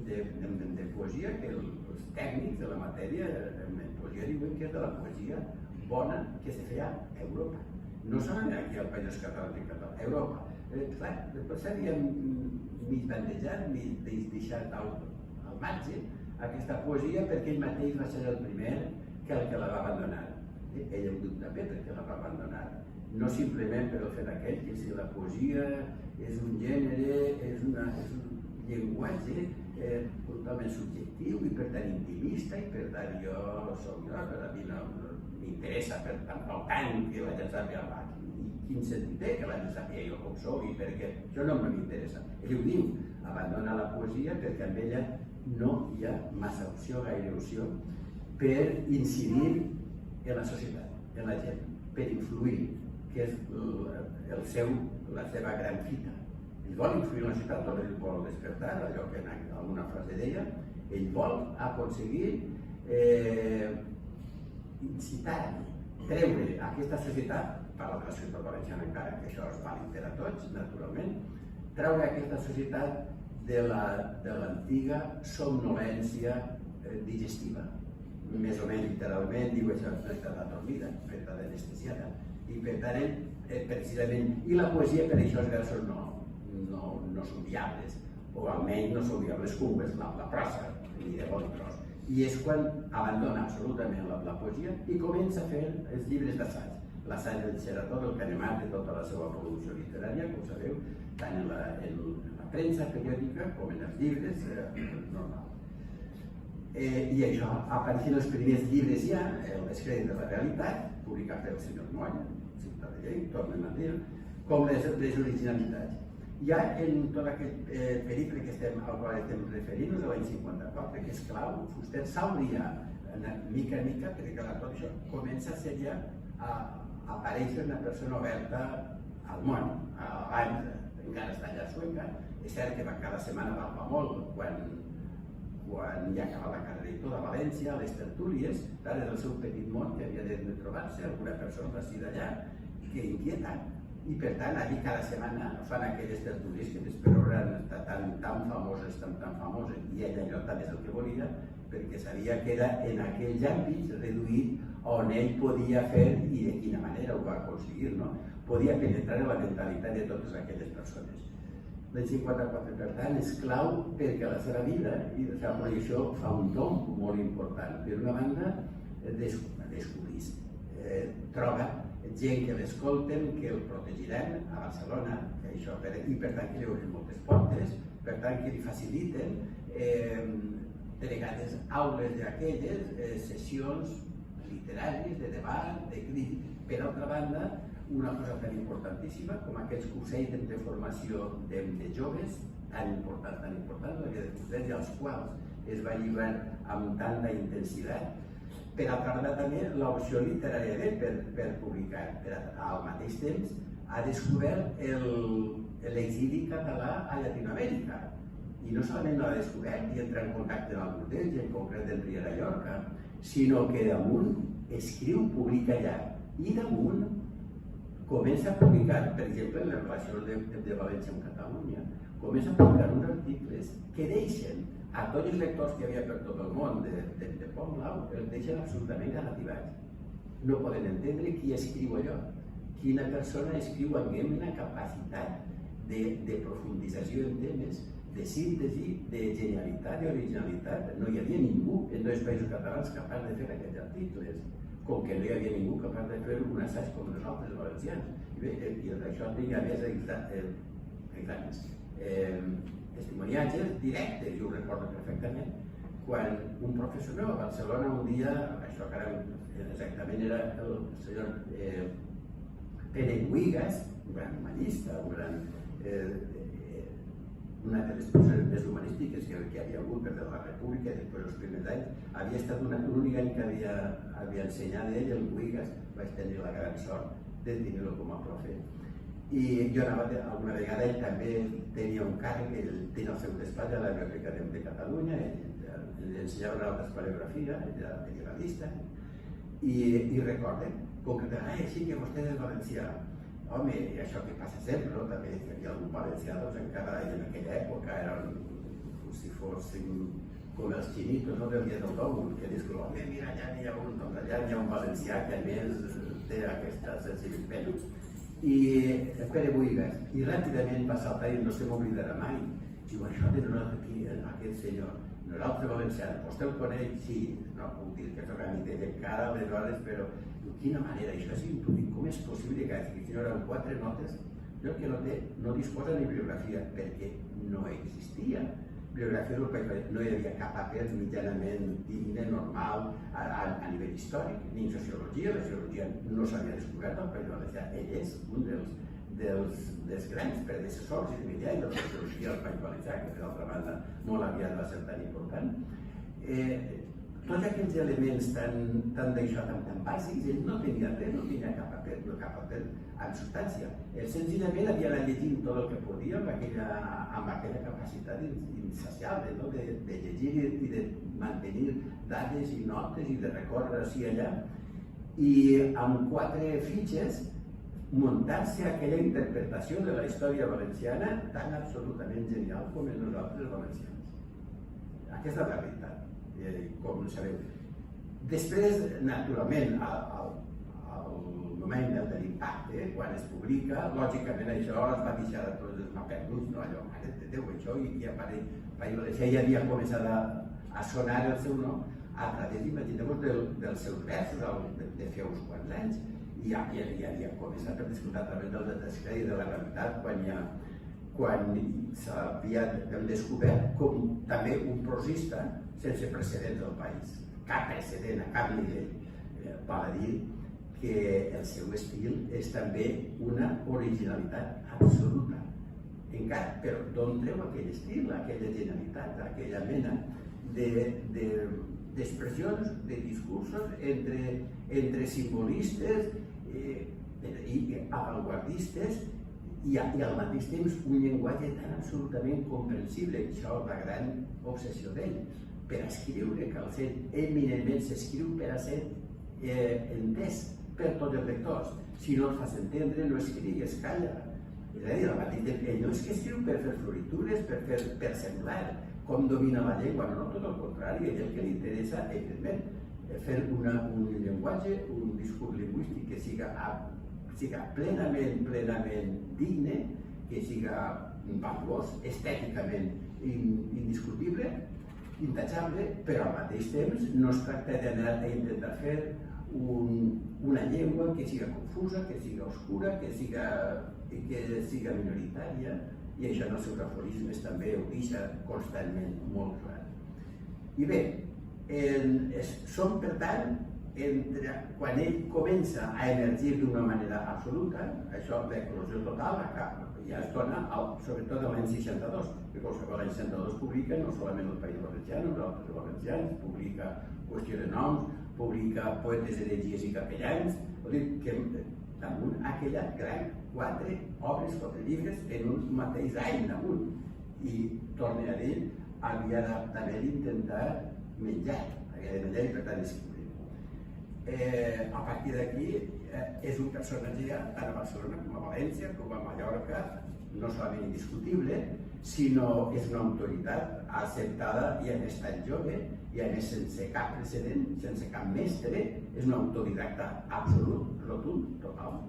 de poesia que els tècnics de la matèria en poesia diuen que és de la poesia bona que se feia a Europa. No solament aquí al País Català, a Europa. Clar, després havíem mig bandejat, mig deixat al marge aquesta poesia perquè ell mateix va ser el primer que la va abandonar. Ell ho diu també perquè la va abandonar. No simplement per el fet aquell, que si la poesia és un gènere, és un llenguatge totalment subjectiu i per tant intimista i per tant jo soc jo, per a mi no m'interessa per tant que la gent sàpiga quin sentit té que la gent sàpiga jo com soc i perquè això no m'interessa. Ell ho diu, abandona la poesia perquè amb ella no hi ha massa opció, gaire opció per incidir en la societat, en la gent, per influir, que és la seva gran fita. Ell vol influir en la ciutat, ell vol despertar, allò que en alguna frase deia, ell vol aconseguir incitar, treure aquesta societat, parla de la societat valenciana encara, que això és vàlid per a tots, naturalment, treure aquesta societat de l'antiga somnolència digestiva. Més o menys literalment diu això, estat adormida, estat anestesiada, i per tant, precisament, i la poesia per això els versos no són viables, o almenys no són viables com és la prosa, ni de bon tros. I és quan abandona absolutament la poesia i comença a fer els llibres d'assaig. L'assaig del Xerató, del Canemat, de tota la seva producció literària, com sabeu, tant en la premsa periòdica com en els llibres normals. I això apareixen els primers llibres ja, el descrèdit de la realitat, publicat pel senyor Molla, Ciutat de Llei, tornem a dir, com les originalitats. Ja en tot aquest periple al qual estem referint-nos, de l'any 54, que és clau, Fuster s'hauria, mica a mica, perquè tot això comença a ser ja a aparèixer una persona oberta al món. Abans encara està allà a Sueca, és cert que cada setmana va molt quan ja acaba la carrera i tot a València, a les tertúlies, és el seu petit món que havia de trobar-se, alguna persona d'ací d'allà, que inquieta. I per tant, allí cada setmana fan aquelles tertúlies que després hauran estat tan famoses, i ell allò també és el que volia, perquè sabia que era en aquells àmbits reduït on ell podia fer i de quina manera ho va aconseguir, no? Podia penetrar en la mentalitat de totes aquelles persones. L'any 54, per tant, és clau perquè la seva vida i la seva projecció fa un tomb molt important. Per una banda, descobrís, troba gent que l'escolten, que el protegiran a Barcelona, i per tant que li obren moltes portes, per tant que li faciliten de vegades aules d'aquelles, sessions literàries, de debat, de crítica. Per altra banda, una cosa tan importantíssima com aquests cursells de formació de joves, tan important, la vida de cursets, i als quals es va lliurar amb tanta intensitat. Per altra banda, també l'opció literària per publicar. Al mateix temps, ha descobert l'exili català a Llatinoamèrica. I no solament l'ha descobert i entra en contacte amb alguns d'ells, en concret en Riera Llorca, sinó que damunt escriu, publica allà. I damunt comença a publicar, per exemple, en les relacions de València amb Catalunya, comença a publicar uns articles que deixen a tots els lectors que hi havia per tot el món de Pont Blau, els deixen absolutament relativats. No poden entendre qui escriu allò, quina persona escriu amb una capacitat de profundització en temes, de síntesi, de genialitat i originalitat. No hi havia ningú en dos països catalans capaç de fer aquests articles, com que no hi havia ningú capaç de fer un assaig com nosaltres, els valencians. I d'això tinc a més testimoniatges directes, jo ho recordo perfectament, quan un professor meu a Barcelona un dia, això que ara exactament era el senyor Pere Buigas, un gran humanista, una de les persones més humanístiques que hi havia hagut des de la República i després dels primers anys, havia estat l'únic any que havia ensenyat ell, el Buigas. Vaig tenir la gran sort de tenir-lo com a profe. I jo anava alguna vegada, ell també tenia un càrrec, ell tenia el seu despatx a la Biblioteca de Catalunya, ell ensenyava una altra coreografia, ell era medievalista, i recorden, concretament, així que vostè és valencià. Home, i això que passa sempre, no? També hi havia algun valencià, doncs encara en aquella època eren com si fossin com els xinitos, no? Del dia del dòmul, que dius, home, mira, allà n'hi ha un, doncs allà n'hi ha un valencià que a més té aquesta sensibilitat. I Pere Buigas, i ràpidament va saltar i no se m'oblidarà mai. Diu, això de nosaltres aquí, aquest senyor, nosaltres valencians, vostè el coneix? Sí, no puc dir que soc amic d'ell encara aleshores, però de quina manera, això és intuït, com és possible que aquest senyor amb 4 notes, jo que no disposa ni bibliografia, perquè no existia bibliografia del País Valencià, no hi havia cap paper mitjanament digne, normal, a nivell històric, ni en sociologia, la sociologia no s'havia descobert al País Valencià, ell és un dels grans predecessors i de la sociologia del País Valencià, que per altra banda molt aviat va ser tan important. Tots aquells elements tan d'això, tan bàsics, ell no tenia res, no tenia cap paper amb substància. Ell senzillament havia anat llegint tot el que podia amb aquella capacitat insaciable de llegir i de mantenir dades i notes i de recórrer ací i allà, i amb 4 fitxes muntar-se aquella interpretació de la història valenciana tan absolutament genial com en nosaltres valencians. Aquesta és la veritat, com sabeu. Després, naturalment, al moment de l'impacte, quan es publica, lògicament això es va deixar de tots els maperduts, no? Allò, mare de Déu, això, i a País Valencià ja havia començat a sonar el seu nom a través, imagineu-vos, dels seus versos de fer uns quants anys, i ja havia començat a disfrutar a través del descrèdit de la realitat quan s'havia descobert com també un prosista sense precedents del país. Cap precedent a cap nivell. Val a dir que el seu estil és també una originalitat absoluta. Encara, però d'on treu aquell estil, aquella genialitat, aquella mena d'expressions, de discursos entre simbolistes i avantguardistes i al mateix temps un llenguatge tan absolutament comprensible. Això és la gran obsessió d'ell. Per escriure cal ser eminentment, s'escriu per a ser entès per tots els lectors. Si no el fas entendre, no escriu, es calla. És a dir, al mateix temps, ell no és que escriu per fer floritures, per semblar com domina la llengua, no, tot el contrari, ell el que li interessa, evidentment, fer un llenguatge, un discurs lingüístic que siga plenament digne, que siga valuós, estèticament indiscutible, intachable, però al mateix temps no es tracta d'anar a intentar fer una llengua que siga confusa, que siga oscura, que siga minoritària, i això en els seus aforismes també ho deixa constantment molt clar. I bé, són per tant, quan ell comença a emergir d'una manera absoluta, això d'eclosió total ja es dona, sobretot l'any 62, que qualsevol l'any 62 publica no solament el País Valencià, els altres valencians, publica Qüestió de Noms, publica Poetes, Heretgies i Capellans, vol dir que damunt ha quedat gran 4 obres, 4 llibres en un mateix any damunt. I, torne a dir, havia també d'intentar menjar, havia de menjar i per tant escriure. A partir d'aquí és un personatge tant a Barcelona com a València com a Mallorca, no solament indiscutible, sinó és una autoritat acceptada i a més tan jove i a més sense cap precedent, sense cap mestre, és un autodidacta absolut, rotund, total.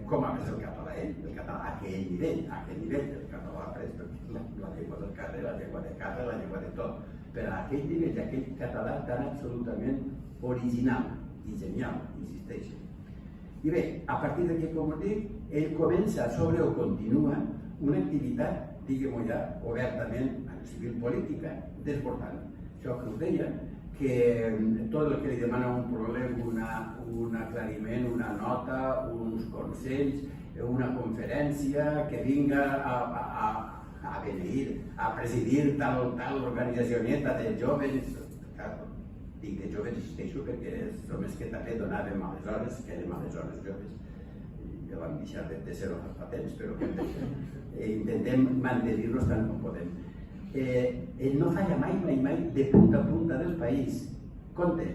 Com ha après el català ell, el català a aquell nivell, el català ha après la llengua del carrer, la llengua de casa, la llengua de tot, però a aquell nivell, aquell català tan absolutament original i genial, insisteixo. I bé, a partir d'aquí, com us dic, ell comença sobre o continua una activitat, diguem-ho ja, obertament civil política, desbordant. Això que us deia, que tot el que li demana un problema, un aclariment, una nota, uns consells, una conferència, que vinga a venir, a presidir tal organitzacioneta de joves. Dic de joves, insisteixo, perquè som els que també donàvem aleshores, que érem aleshores joves. Ja vam deixar de ser fa temps, però intentem mantenir-nos tant com podem. Ell no falla mai de punta a punta del país. Compte,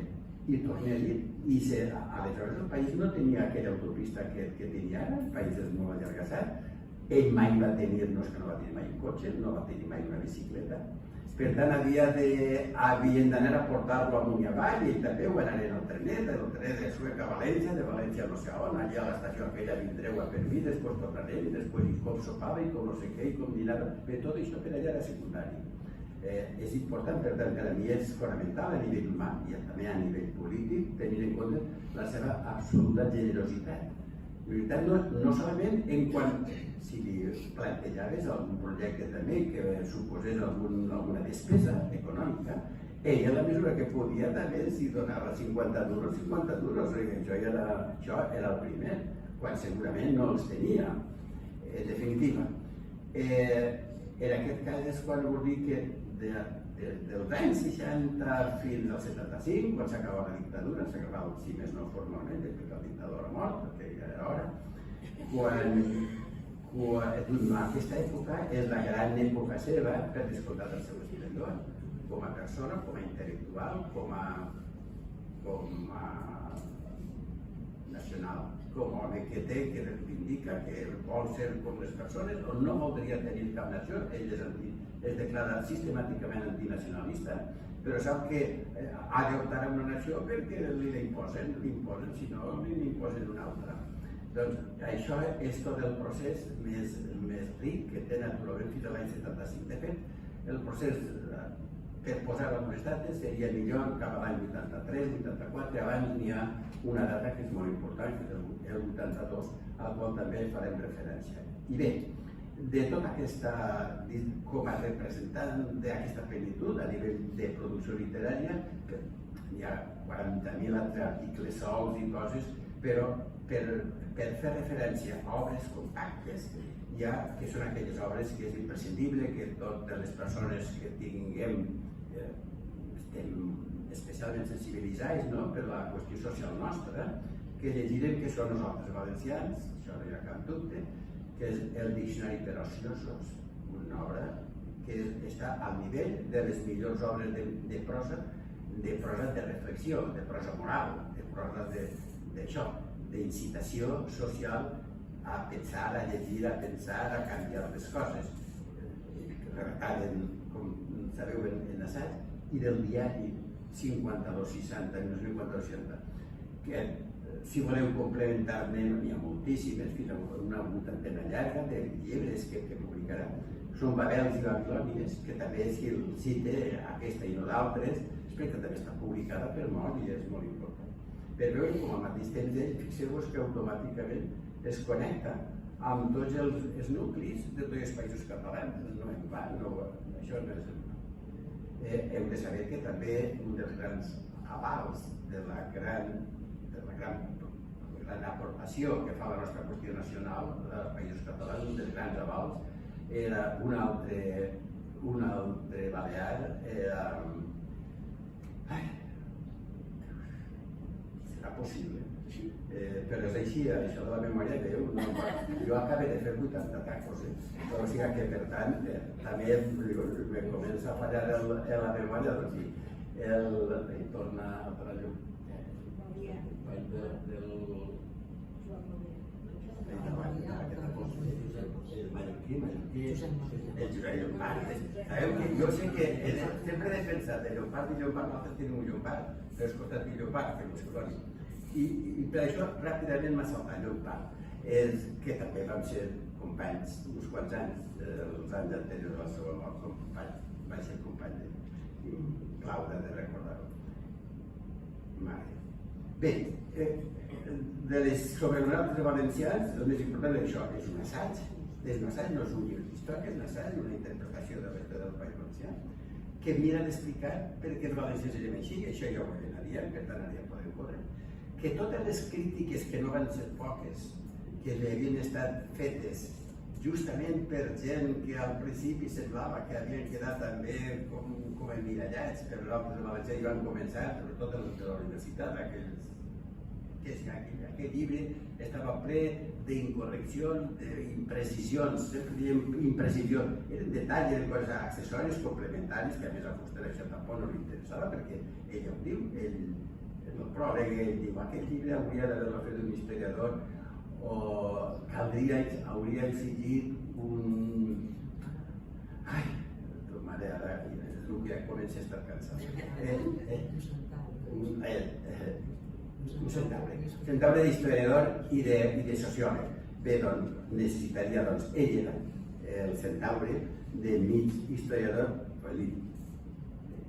i torno a dir, aleshores el país no tenia aquella autopista que tenia ara, el país és molt allargassat. Ell mai va tenir, no és que no va tenir mai un cotxe, no va tenir mai una bicicleta. Per tant, havien d'anar a portar-lo amunt i avall, i també ho anaren al trenet, el tren de Sueca a València, de València a no sé on, allà a l'estació aquella vindreu a per mi, després tornarem, i després com sopava i com no sé què, i com dinava. Bé, tot això per allà era secundari. És important, per tant, per a mi és fonamental a nivell humà i també a nivell polític tenir en compte la seva absoluta generositat. No solament en quant, si li plantejaves algun projecte també que suposés alguna despesa econòmica, ell a la mesura que podia també si donava 50 duros, això era el primer, quan segurament no els tenia. En definitiva, en aquest cas és quan us dic que dels anys 60 fins al 75, quan s'acaba la dictadura, s'acaba, si més no formalment, després que el dictador ha mort, perquè ja era hora, aquesta època és la gran època seva per descomptar el seu esplendor, com a persona, com a intel·lectual, com a nacional, com a home que té, que reivindica, que vol ser com les persones, o no voldria tenir cap nació. Ell es declara sistemàticament antinacionalista, però sap que ha d'optar a una nació perquè l'imposen, si no l'imposen una altra. Doncs això és tot el procés més ric que té naturalment fins a l'any 75. De fet, el procés, per posar algunes dates, seria millor cap a l'any 83, 84, abans n'hi ha una data que és molt important, que és el 82, al qual també farem referència. I bé, de tota aquesta, com a representant d'aquesta plenitud a nivell de producció literària, hi ha 40.000 altres articles sols i coses, però per fer referència a obres compactes, que són aquelles obres que és imprescindible que totes les persones que tinguem estem especialment sensibilitzats per la qüestió social nostra, que llegirem que són nosaltres valencians, això no hi ha cap dubte, que és el Diccionari per ociosos, una obra que està al nivell de les millors obres de prosa de reflexió, de prosa moral, de prosa d'això, d'incitació social a pensar, a llegir, a pensar, a canviar les coses. Redactat, com sabeu, en assaig, i del diari 52-60, 1950, que si voleu complementar-ne, n'hi ha moltíssimes, fins a una vuitantena llarga de llibres que publicarà. Són Babels i Babilònies, que també si el cita aquesta i no d'altres, és perquè també està publicada per Mort i és molt important. Per veure com al mateix temps fixeu-vos que automàticament es connecta amb tots els nuclis de tots els països catalans. No en va, això no és en va. Heu de saber que també un dels grans avals de la gran aportació que fa la nostra qüestió nacional dels països catalans, un dels grans avals era un altre balear, serà possible, però és així, això de la memòria que jo acabo de fer 80 tacos, o sigui que per tant també me comença a fallar la memòria, doncs sí, el torna a la llum. Mallorquí, el Josep Llompart. Jo sé que sempre he pensat de Llompart i Llompart, nosaltres tenim un Llompart, però és costat i Llompart, que no és clònic. I per això ràpidament m'ha saltat Llompart, que també vam ser companys uns quants anys, els anys anteriors al seu mort, vaig ser company clau de recordar-ho. Bé, sobre els altres valencians, el més important és això, és un assaig, no és un llibre d'història, és un assaig, una interpretació de l'esta del País Valencià, que mira d'explicar per què els valencians érem així, això ja ho veiem, per tant ara ja podem córrer, que totes les crítiques, que no van ser poques, que havien estat fetes justament per gent que al principi semblava que havien quedat també com emmirallats per l'altre de Valencià i van començar, sobretot els de la universitat, aquest llibre estava ple d'incorreccions, d'imprecisions, sempre diem imprecisions, eren detalls, eren coses accessòries, complementaris, que a més a Fuster això tampoc no li interessava, perquè ell ho diu, en el pròleg ell diu, aquest llibre hauria d'haver-lo fet un historiador, o hauria exigit un... Ai, tu mare, ara és el que comença a estar cansat. Un centaure d'historiador i de sociòleg. Bé, doncs, necessitaria, ell era el centaure de mig historiador,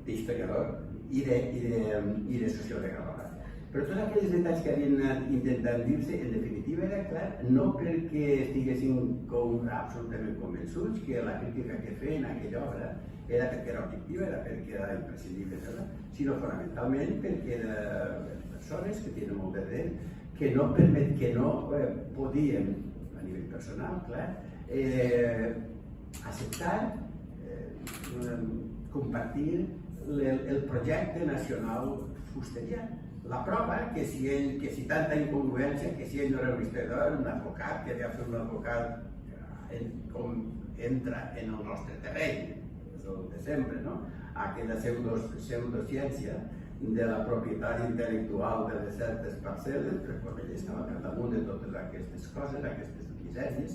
d'historiador i de sociòleg alhora. Però tots aquells detalls que havien anat intentant dir-se, en definitiva, era clar, no perquè estiguessin absolutament convençuts que la crítica que feien a aquella obra era perquè era objectiva, era perquè era imprescindible, sinó fonamentalment perquè eren persones que tenen molt de dret, que no podien, a nivell personal, clar, acceptar, compartir el projecte nacional fusterià. La prova que si tanta incongruència, que si ell no era un historiador, un advocat, que havia fet un advocat com entra en el nostre terreny, és el de sempre, no? Aquella pseudociència de la propietat intel·lectual de certes parcel·les, perquè ell estava per damunt de totes aquestes coses, aquestes misèries,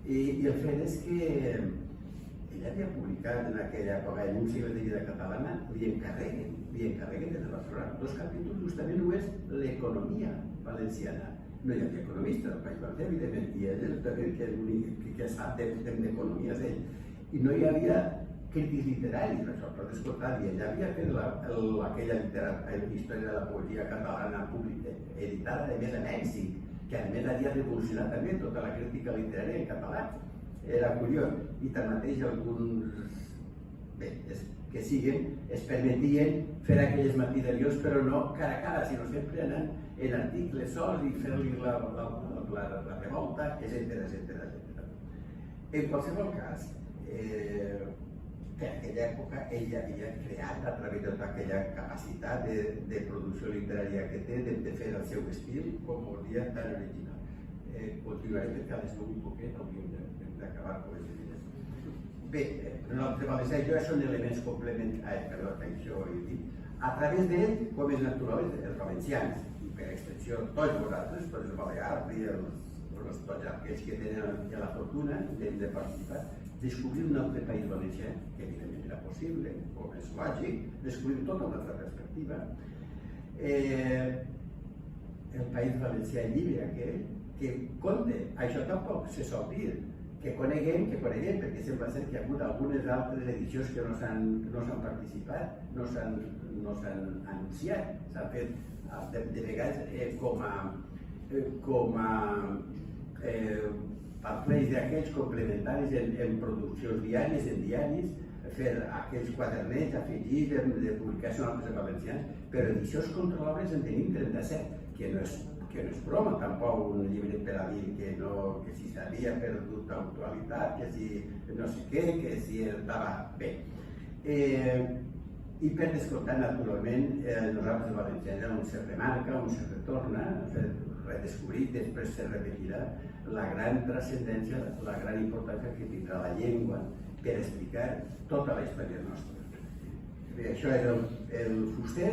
i el fet és que ell havia publicat en aquella època, en un segle de vida catalana, li encarreguen des de Barcelona 2 capítols, justament ho és l'economia valenciana. No hi havia economista del País Valencià, evidentment, i ell és també l'únic que sap d'economia, és ell. I no hi havia crítics literaris, això, per descomptat, i ell havia fet aquella història de la poesia catalana editada, a més a Mèxic, que a més havia revolucionat també tota la crítica literària en català. Era curiós. I tanmateix alguns, que siguen, es permetien fer aquelles matisacions, però no cara a cara, sinó sempre anant en articles sols i fer-li la revolta, etc. En qualsevol cas, per aquella època ell havia creat, a través de tota aquella capacitat de producció literària que té, de fer el seu estil, com volia, tan original. Continuaré perquè a les 9 i poquet hauríem d'acabar com és evident. Bé, en l'altre valencià i jo són elements complementaris, això ho he dit. A través d'ell, com és natural, els valencians, i per extensió tots vosaltres, tots els balears i tots aquells que tenen la fortuna de participar, descobrir un altre país valencià, que evidentment era possible, com és lògic, descobrir tota una altra perspectiva. El país valencià llibre aquell, que conta, això tampoc se sol dir, que coneguem, perquè sembla ser que hi ha hagut algunes altres edicions que no s'han participat, no s'han anunciat, s'han fet de vegades com a pamflets d'aquells complementaris en produccions diàries, en diaris, fer aquells quadernets afegits de publicació en altres valencians, però edicions controlables en tenim 37, que no és broma, tampoc un llibre per a dir que si s'havia perdut l'actualitat, que si no sé què, que si estava bé. I per descomptat, naturalment, nosaltres valencians on se remarca, on se retorna, redescobrir, després se repetirà la gran transcendència, la gran importància que tindrà la llengua per explicar tota la història nostra. Bé, això és el Fuster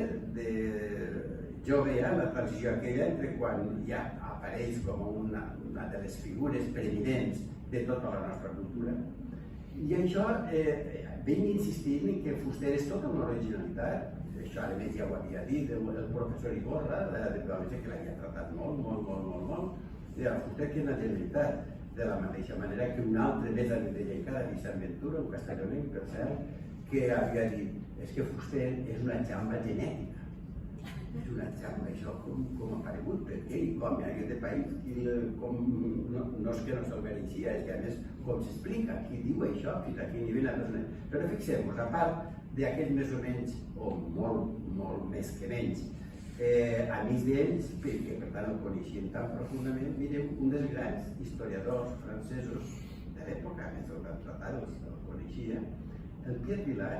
jo veia la transició aquella entre quan ja apareix com una de les figures preeminents de tota la nostra cultura. I això, vinc insistint en que Fuster és tota una originalitat. Això, a més, ja ho havia dit el professor Iborra, de València, que l'havia tratat molt. El Fuster que és una genialitat, de la mateixa manera que un altre més amic de Lleida, Vicent Ventura, un castellonenc, per cert, que havia dit, és que Fuster és una xamba genètica. És una xamba, això com ha aparegut, per què i com, en aquest país, no és que no se'l mereixia, és que a més, com s'explica, qui diu això, fins a quin nivell la persona. Però fixem-nos, a part d'aquests més o menys, o molt més que menys, amics d'ells, que per tant el coneixien tan profundament, mireu, un dels grans historiadors francesos de l'època, a més el van tratar, el coneixia, el Pierre Vilar.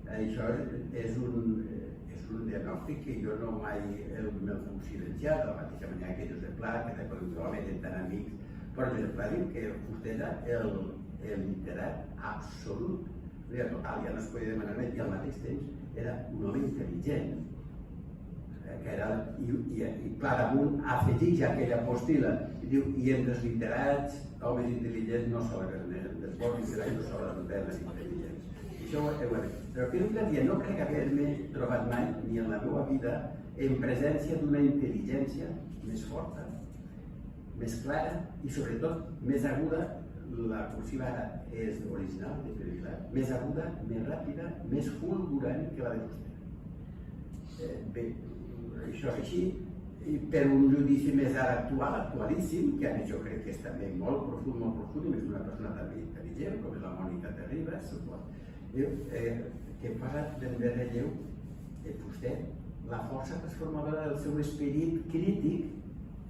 Això és un diagnòstic que jo no mai me'l puc silenciar, de la mateixa manera que Josep Pla, que també un home de tan amics, però Josep Pla diu que Fuster era el literat absolut, era total, ja no es podia demanar més, i al mateix temps era un home intel·ligent, i Pla damunt afegeix aquella postila i diu, i entre els literats, homes intel·ligents no solen els bons literats no solen les intel·ligents. Això ho he dit. Però que no crec haver-me trobat mai, ni en la meva vida, en presència d'una intel·ligència més forta, més clara i sobretot més aguda. La cursiva ara és original de Pere Vilar, més aguda, més ràpida, més fulgurant que la de Fuster. Bé, això és així, per un judici més ara actualíssim, que a més jo crec que és també molt profund, i és una persona també intel·ligent, com és la Mònica Terribas, que posa de relleu Fuster la força transformadora del seu esperit crític,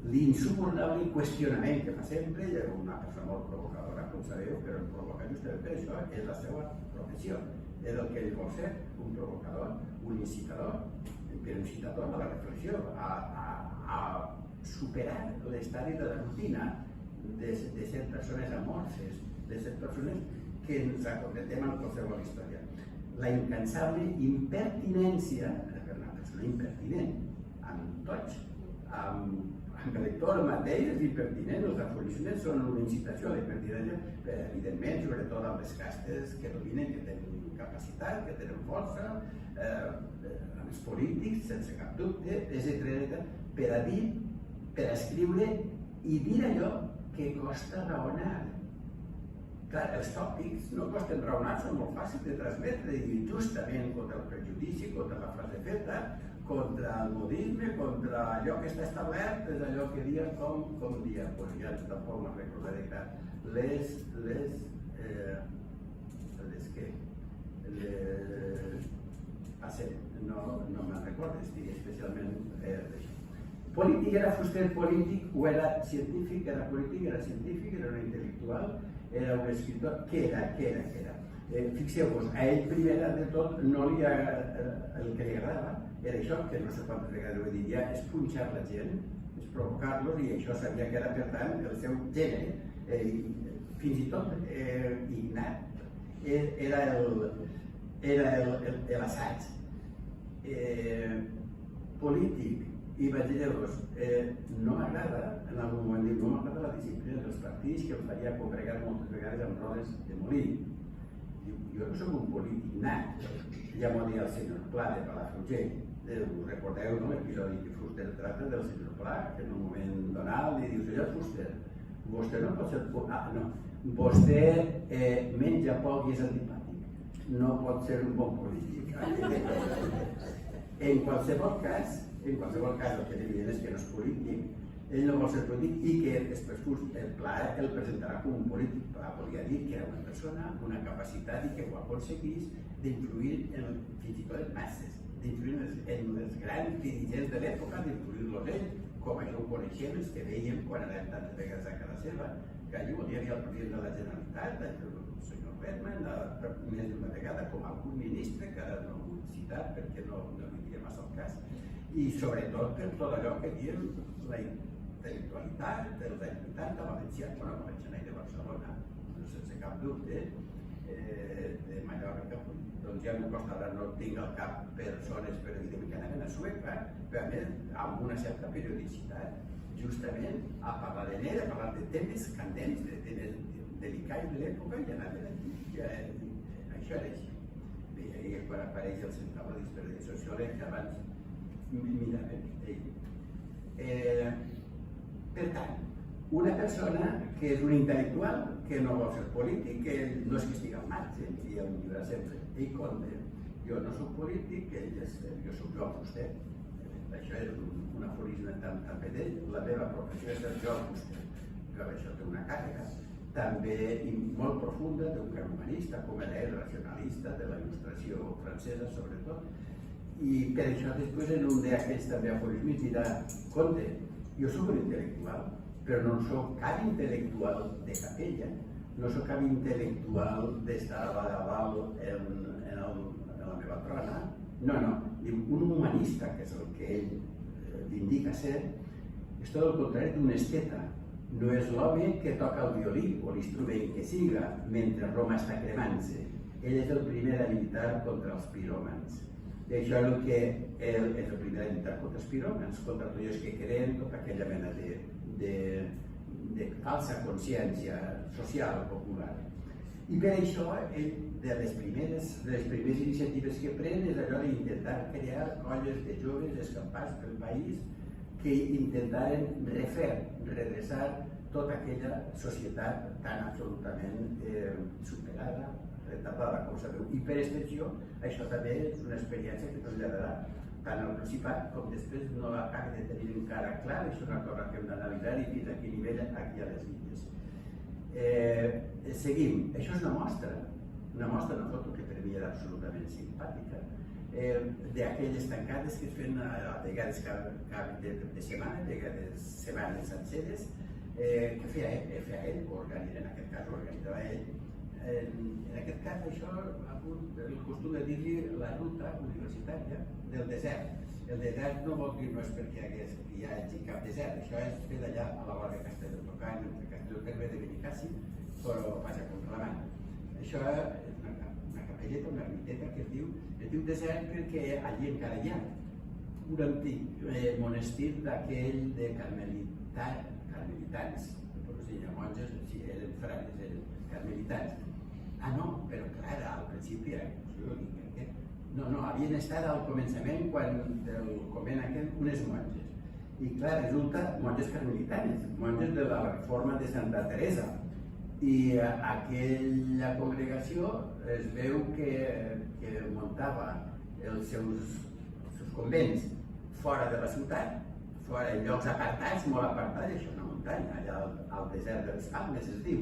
l'insubornable qüestionament que fa sempre, i és una persona molt provocadora, com sabeu, però el provoca justament per això és la seva professió. És el que ell vol ser, un provocador, un incitador, però incitador a la reflexió, a superar l'estadi de la rutina, de ser persones amorfes, de ser persones que ens acontentem en qualsevol història. La incansable impertinència, per una persona impertinent, amb tots, amb el lector mateix és impertinent, els aforismes són una incitació a la impertinència, evidentment, sobretot amb les castes que dominen, que tenen capacitat, que tenen força, amb els polítics, sense cap dubte, etc., per a dir, per a escriure i dir allò que costa raonar. Clar, els tòpics no costen raonar, són molt fàcils de transmetre i justament contra el prejudici, contra la frase feta, contra el modisme, contra allò que està establert, és allò que dia com dia. Doncs ja tampoc me'n recordaré que les no me'n recordo, estic especialment d'això. Polític era Fuster polític o era científic? Era polític, era científic, era un intel·lectual, era un escriptor. Què era? Fixeu-vos, a ell primer de tot no li el que li agradava era això, que no sé quantes vegades ho he dit ja, és punxar la gent, és provocar-los, i això sabia que era, per tant, el seu gènere, fins i tot innat. Era l'assaig. Polític, i vaig dir-vos, no m'agrada, en algun moment dic, no m'agrada la disciplina dels partits que em faria congregar moltes vegades amb rodes de molí. Jo no soc un polític nat, ja m'ho deia el senyor Pla de Palafrugell. Us recordeu l'episodi que Fuster tracta del senyor Pla, que en un moment donat li diu, senyor Fuster, vostè no pot ser... no, vostè menja poc i és antipàtic, no pot ser un bon polític. En qualsevol cas, el que evident és que no és polític, ell no vol ser polític i que després el Pla el presentarà com un polític. Pla volia dir que era una persona amb una capacitat i que ho aconseguís d'influir en fins i tot en masses, d'influir en els grans dirigents de l'època, d'influir-los ell, com això ho coneixem, els que veiem quan anàvem tantes vegades a casa seva, que allí hi havia el president de la Generalitat, el senyor Berman, més d'una vegada, com algun ministre, que ara no vull citar perquè no li diria massa el cas, i sobretot per tot allò que diem la intel·lectualitat dels anys 80 valencians, bueno, valenciana i de Barcelona, sense cap dubte, de Mallorca, doncs ja no costa ara, no tinc al cap persones, però evidentment que anaven a Sueca, però a més amb una certa periodicitat, justament a parlar de l'era, a parlar de temes candents, de temes delicats de l'època, i anaven aquí, això era així. I quan apareix el central d'història sociològica, que abans miràvem ell. Per tant, una persona que és un intel·lectual, que no vol ser polític, que no és que estigui al marge, i el llibre sempre, ell conta, jo no soc polític, jo soc Joan Fuster, això és un aforisme també d'ell, la meva professió és ser Joan Fuster, però això té una càrrega també molt profunda d'un gran humanista, com era el racionalista de la il·lustració francesa, sobretot, i per això després en un d'aquests també aforismes dirà, compte, jo soc un intel·lectual, però no soc cap intel·lectual de capella, no soc cap intel·lectual d'estar a dalt en la meva trona, no, diu, un humanista, que és el que ell indica ser, és tot el contrari d'un esteta, no és l'home que toca el violí o l'instrument que siga mentre Roma està cremant-se, ell és el primer a lluitar contra els piròmans. I això és el que ell és el primer a lluitar contra els piròmans, contra tots els que creen tota aquella mena de falsa consciència social popular. I per això, de les primeres iniciatives que pren és allò d'intentar crear colles de joves escampats pel país que intentaren redreçar tota aquella societat tan absolutament superada, retardada, com sabeu. I per extensió, això també és una experiència que traslladarà tant al Principat com després no acaba de tenir encara clar, això és una cosa que hem d'analitzar i fins a quin nivell aquí a les Illes. Seguim, això és una foto que per mi era absolutament simpàtica, d'aquelles tancades que es feien a vegades cap de setmana, a vegades setmanes senceres, que feia ell, o en aquest cas organitzava ell. En aquest cas, això, el costum de dir-li la ruta universitària del desert. El desert no vol dir no és perquè hi hagi cap desert, això és fet allà a la vora de Castelldefels, entre Castellterme de Benicàssim, però vaja contra la mà. Això és una capelleta, una ermiteta que es diu desert perquè allí encara hi ha un antic monestir d'aquell de carmelitans, monges, sí, eren frares, eren carmelitans. Ah, no, però clar, al principi no, havien estat al començament quan el convent aquell unes monges. I clar, resulta monges carmelitanes, monges de la reforma de Santa Teresa. I aquella congregació es veu que muntava els seus convents fora de la ciutat, fora en llocs apartats, molt apartats, això una muntanya, allà al desert de les Palmes es diu.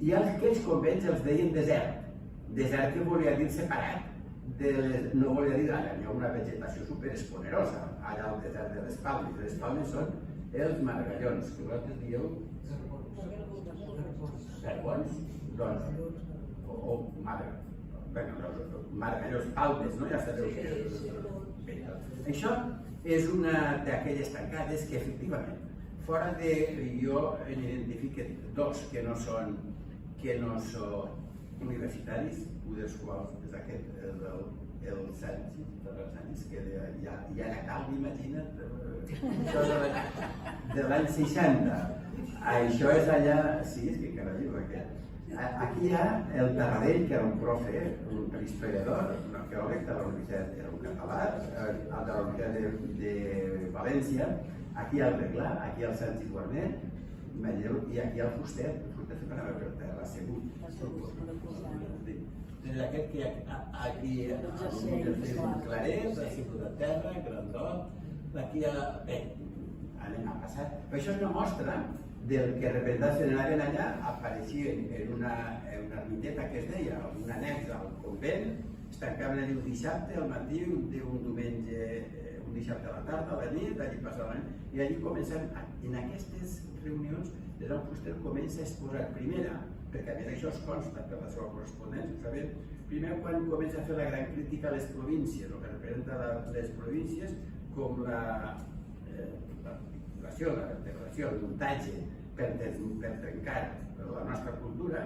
I aquells convents els deien desert que volia dir separat, no volia dir allà, hi ha una vegetació superesponerosa allà al desert de les Palmes. Les Palmes són els margallons, que vosaltres dieu Carbons, doncs, o margallons, palmes, no? Ja sabeu que això és una d'aquelles tancades que efectivament, fora de, jo n'identifico dos que no són universitaris, un dels quals és aquest, el Sánchez, que ja era calb, imagina't, de l'any 60. Això és allà, sí, és que carai, aquí hi ha el Tarradell, que era un profe, un historiador, un arqueòleg de la Universitat, era un català, de la Universitat de València, aquí hi ha el Reglà, aquí hi ha el Sánchez Guarnet, i aquí hi ha el Fuster, el Fuster sempre anava per terra, segur. Des d'aquest que aquí hi ha Claret, la Ciutat de Terra, Grandot, aquí hi ha, bé, anem a passar. Però això és una mostra del que representants que anaven allà apareixien en una ermiteta que es deia, un annex al convent, es tancaven allà un dissabte al matí, un diumenge, un dissabte a la tarda, a la nit, allí passaven, i allí comencen, en aquestes reunions, el Joan Fuster comença a exposar primera, perquè a més això es consta per la seva correspondència, ho sabem, primer quan comença a fer la gran crítica a les províncies, el que representa les províncies com la articulació, la vertebració, el muntatge per trencar la nostra cultura,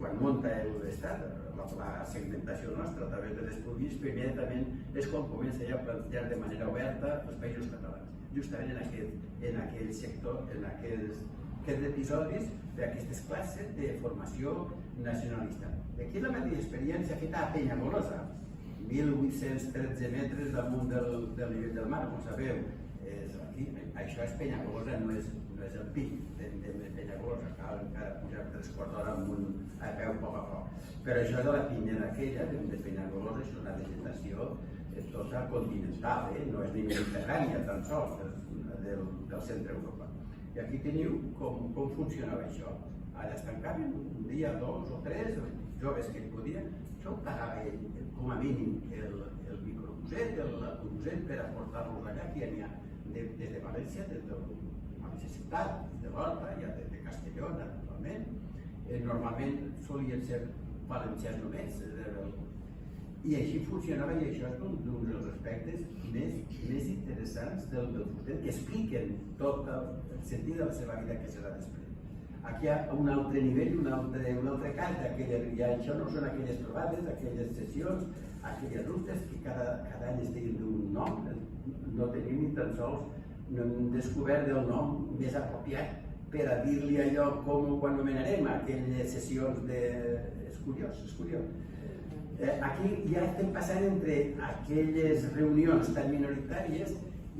quan munta l'Estat, la segmentació nostra a través de les províncies, però immediatament és quan comença ja a plantejar de manera oberta els països catalans, justament en aquell sector, en aquests episodis d'aquestes classes de formació nacionalista. Aquí la mateixa experiència feta a Penyagolosa, 1.813 metres damunt del nivell del mar, com sabeu. Això és Penyagolosa, no és el pic de Penyagolosa, cal pujar 3/4 d'hora a peu poc a poc. Però això és de la pinya aquella, de Penyagolosa, això és una vegetació tota continental, no és ni mediterrània tan sols del centre d'Europa. I aquí teniu com funcionava això. Allà es tancaven un dia, 2 o 3, els joves que podien. Això pagava com a mínim el microbuset, l'autobuset per aportar-los allà, que hi ha des de València, des de la mateixa ciutat, de l'Horta, ja de Castelló, naturalment. Normalment solien ser valencians només. I així funcionava, i això és un dels aspectes més interessants del Fuster, que expliquen tot el sentit de la seva vida que serà després. Aquí hi ha un altre nivell, un altre cas, i això no són aquelles trobades, aquelles sessions, aquelles rutes que cada any es deien d'un nom, no tenim ni tan sols, no hem descobert el nom més apropiat per a dir-li allò com quan anomenarem aquelles sessions de... És curiós. Aquí ja estem passant entre aquelles reunions tan minoritàries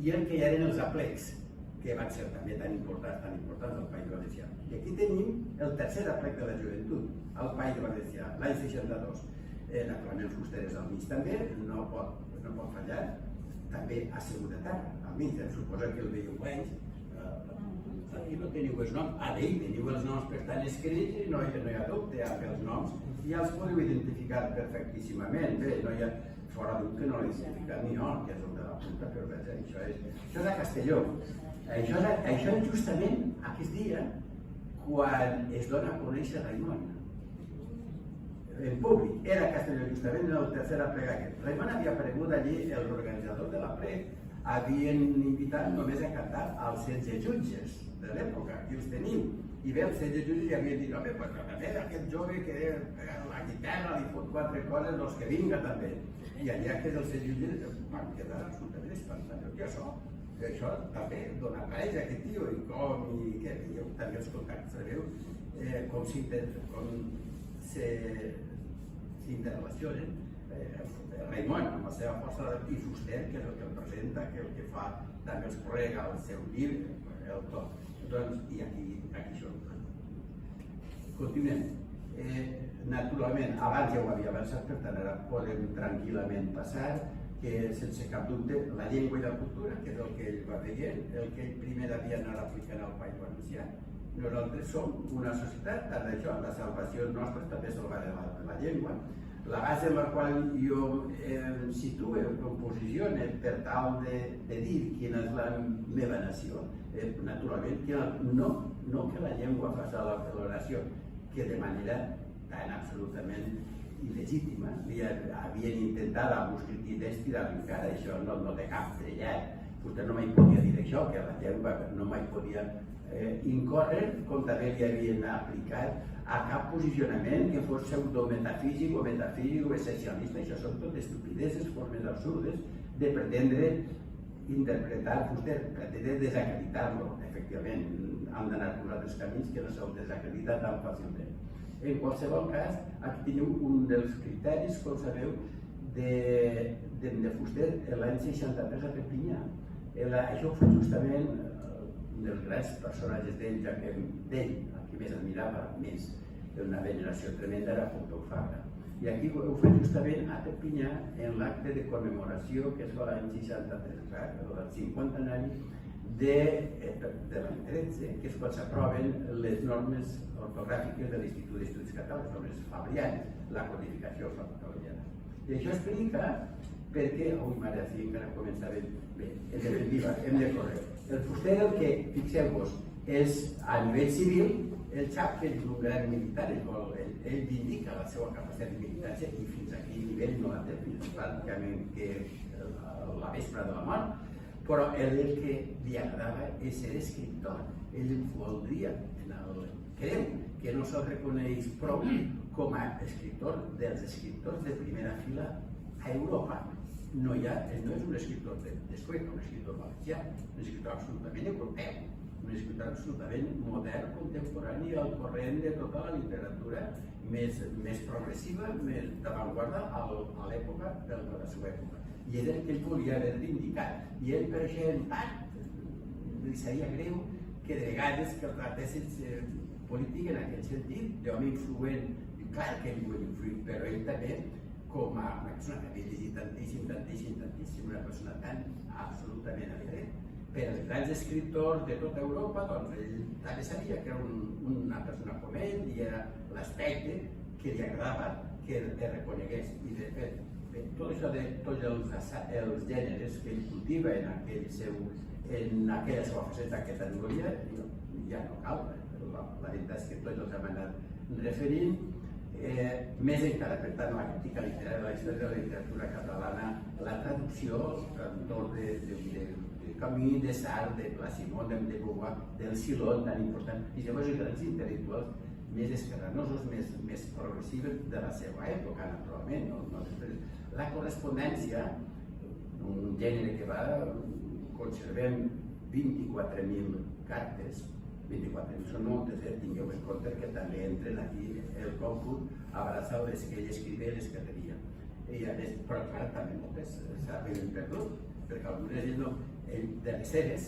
i el que ja eren els aplecs, que van ser també tan importants al País Valencià. I aquí tenim el tercer aplec de la joventut al País Valencià, l'any 62. Naturalment Fuster és al mig també, no pot fallar, també a seguretat, al mig, em suposa que el veieu menys. Aquí no teniu els noms, a d'ell teniu els noms per estar escrits i no hi ha dubte amb els noms, ja els podeu identificar perfectíssimament. Bé, no hi ha fora d'un que no l'he identificat ni jo, que és el de la punta, però bé, això és a Castelló. Això és justament aquest dia quan es dona a conèixer Raimon. En públic, era a Castelló, justament en el tercer aplec aquest. Raimon havia aparegut allí, els organitzadors de l'aplec havien invitat només a cantar als 16 jutges de l'època, aquí els tenim. I bé, els 16 jutges ja havien dit, home, doncs també aquest jove que la guitarra li fot 4 coses, doncs que vinga també. I allà que els 16 jutges van quedar absolutament espantats. Això també dona pareix aquest tio, i com, i què, jo també els contactes, sabeu, com s'interrelacionen Raimon amb la seva força i Fuster, que és el que el presenta, que el que fa també els correga el seu llibre, el tot. I aquí són. Continuem. Naturalment, abans ja ho havia avançat, per tant ara podem tranquil·lament passar, que sense cap dubte la llengua i la cultura, que és el que ell va veient, el que ell primer havia anat aplicant al País Valencià. Nosaltres som una societat, tant això, la salvació nostra també salvarà la llengua. La base en la qual jo em situo, em posicione per tal de dir quina és la meva nació, naturalment no que la llengua faci l'oració, que de manera tan absolutament il·legítima havien intentat alguns crítics tirar encara, això no té cap trellat. Vostè no mai podia dir això, que la llengua no mai podia incórrer, com també li havien aplicat a cap posicionament que fos pseudometafísic o metafísic o essencialista. Això són tot estupideses, formes absurdes de pretendre interpretar Fuster, pretendre desacreditar-lo. Efectivament, han d'anar per altres camins que no se'l desacredita tan fàcilment. En qualsevol cas, aquí teniu un dels criteris, com sabeu, de Fuster l'any 63 a Perpinyà. Això fou justament un dels grans personatges d'ell, ja que d'ell, el que més admirava, més d'una veneració tremenda, era Pompeu Fabra. I aquí ho fa justament a Perpinyà en l'acte de commemoració que es fa l'any 63, el 50 any de l'any 13, que és quan s'aproven les normes ortogràfiques de l'Institut d'Estudis Catalans, les normes fabrianes, la codificació fabriana. I això explica perquè, ui, mare, si encara començava bé, en definitiva, hem de córrer. El fuster, el que, fixeu-vos, és a nivell civil, el xap que és un gran militar, ell indica la seva capacitat de militància i fins a quin nivell no la té, fins pràcticament que la vespre de la mort, però ell el que li agradava és ser escriptor. Ell voldria, creu que no se'l reconeix prou com a escriptor dels escriptors de primera fila a Europa. No és un escriptor d'Escuela, un escriptor valencià, un escriptor absolutament europeu, un escriptor absolutament modern, contemporani, al corrent de tota la literatura més progressiva, més d'avantguarda a l'època de la seva època. I és el que ell volia haver d'indicat. I ell, per això, en part, li seria greu que de vegades que el tractessin polític en aquest sentit, d'home influent, i clar que ell volia influir, però ell també, com a una persona que havia llegit tantíssim, una persona tan absolutament diferent, per als grans escriptors de tota Europa, doncs ell també sabia que era una persona com ell i era l'aspecte que li agradava que es reconegués. I de fet, tot això de tots els gèneres que ell cultiva en aquella seva faceta que t'anoia, ja no cal. La veritat és que tots els hem anat referint. Més encara, per tant, la crítica literària de la història de la literatura catalana, la traducció, el traductor de Camus, de Sartre, de Placimon, de Beauvoir, del Silon, tan important, i llavors els grans intel·lectuals més esquerranosos, més progressius de la seva època, naturalment. La correspondència, un gènere que conservem 24.000 cartes, 24.000 són moltes, tingueu en compte que també entren aquí el còmput abraça les que ell escrivia i les que rebia. Però clar, també moltes s'havien perdut, perquè algunes de les seves,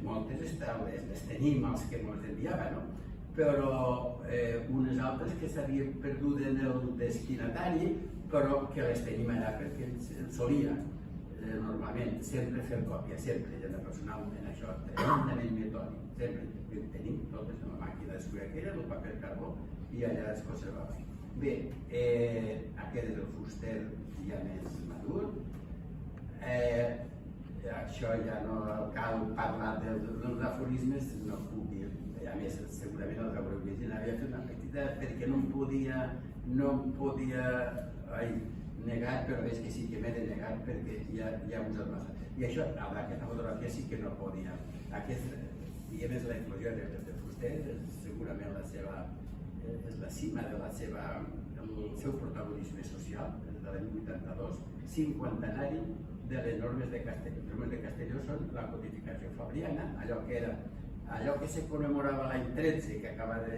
moltes les tenim els que ens enviaven, però unes altres que s'havien perdut en el destinatari, però que les tenim allà perquè ell solia normalment sempre fer còpia, sempre, i en el personal en això tremendament metòdic, sempre tenim totes en la màquina d'escriure aquella, el paper carbó, i allà es conservava. Bé, aquest és el fuster ja més madur. Això ja no cal parlar dels aforismes, no puc dir, a més segurament els haureu llegit, havia fet una petita perquè no em podia negar, però és que sí que m'he de negar perquè ja us el massa. I això, aquesta fotografia sí que no podia. Diguem, és la eclosió de fuster, segurament és la cima del seu protagonisme social, des de l'any 82, 50enari de les normes de Castelló. Les normes de Castelló són la codificació fabriana, allò que se commemorava l'any 13, que acaba de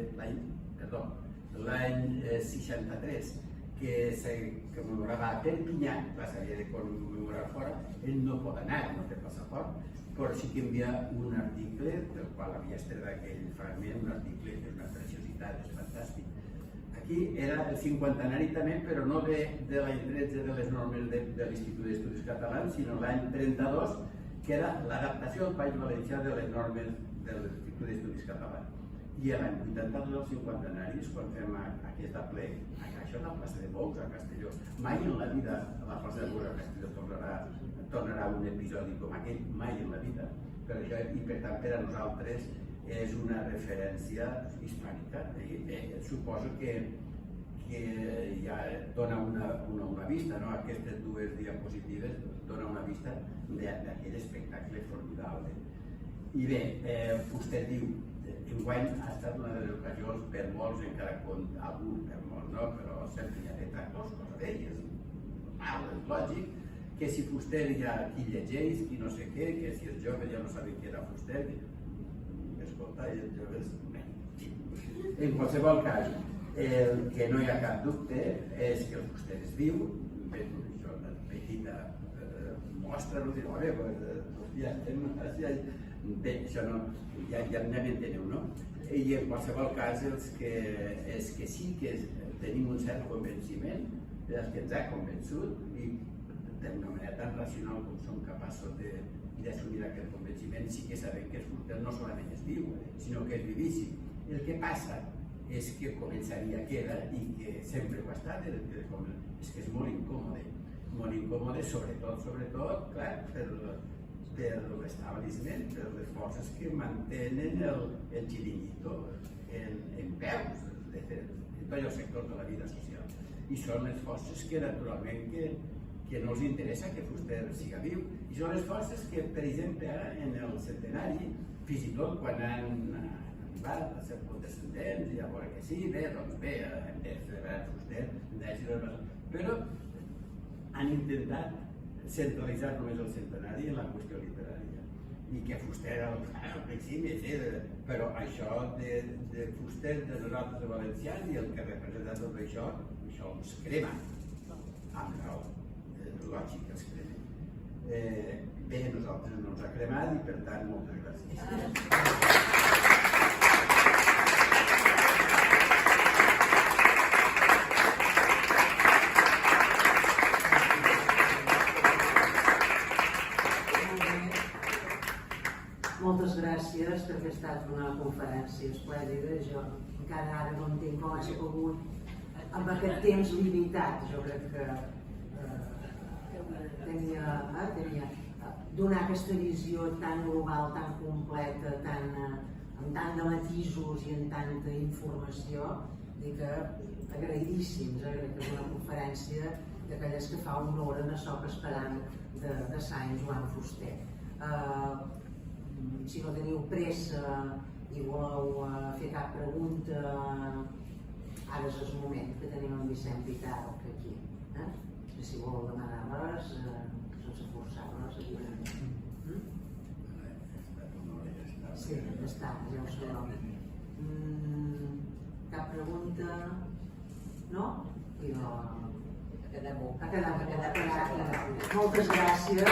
l'any 63, que se commemorava a Perpinyà, s'havia de commemorar fora, ell no pot anar, no té passaport, però sí que envia un article, del qual havia estret aquell fragment, un article que és una preciositat, és fantàstic. Aquí era el 50enari també, però no de l'any 13 de les normes de l'Institut d'Estudis Catalans, sinó l'any 32, que era l'adaptació al País Valencià de les normes de l'Institut d'Estudis Catalans. I l'any 82 dels 50enaris, quan fem aquesta ple, això és la plaça de Bous a Castelló. Mai en la vida la plaça de Bous a Castelló tornarà un episodi com aquell, mai en la vida. I per tant, per a nosaltres és una referència històrica. Suposo que ja dona una vista, aquestes dues diapositives dona una vista d'aquell espectacle formidable. I bé, vostè diu, enguany ha estat una de les ocasions per molts, encara alguns per molts no, però sempre hi ha detractors, cosa d'ells, és lògic, que si Fuster hi ha qui llegeix, qui no sé què, que si els joves ja no saben què era Fuster, escolta, i els joves... En qualsevol cas, el que no hi ha cap dubte és que el Fuster és viu, això una petita mostra, no diré, ja estem bé, això no, ja m'enteneu, no? I en qualsevol cas és que sí que tenim un cert convenciment, és que ens ha convençut i d'una manera tan racional com som capaços i d'assumir aquest convenciment, sí que sabem que Fuster no solament es diu, sinó que és vivíssim. El que passa és que començaria que era, i que sempre ho ha estat, és que és molt incòmode, sobretot, clar, per l'establishment, per les forces que mantenen el xiringuito en peus, en tots els sectors de la vida social. I són les forces que, naturalment, que no els interessa que Fuster siga viu. I són les forces que, per exemple, ara, en el centenari, fins i tot quan han arribat a ser condescendents, i a veure que sí, doncs bé, hem de celebrar Fuster, però han intentat centralitzar només el centenari en la qüestió literària. I que Fuster al principi, però això de Fuster, de nosaltres de valencians, i el que representa tot això ens crema. Amb raó, és lògic que els crema. Bé, nosaltres no ens ha cremat i per tant moltes gràcies. Moltes gràcies perquè ha estat una conferència esplèndida. Jo encara ara no entenc com ha pogut, amb aquest temps limitat, jo crec que tenia donar aquesta visió tan global, tan completa, amb tant de matisos i amb tanta informació, i que agraïdíssims, crec que és una conferència d'aquelles que fa honor a això que esperam de Sant Joan Fuster. Si no teniu pressa i voleu fer cap pregunta, ara és el moment que tenim en Vicent Pitarch aquí. Si voleu demanar res, sense forçar-nos, sí, ja està, ja ho sabeu. Cap pregunta? No? Ha quedat. Moltes gràcies.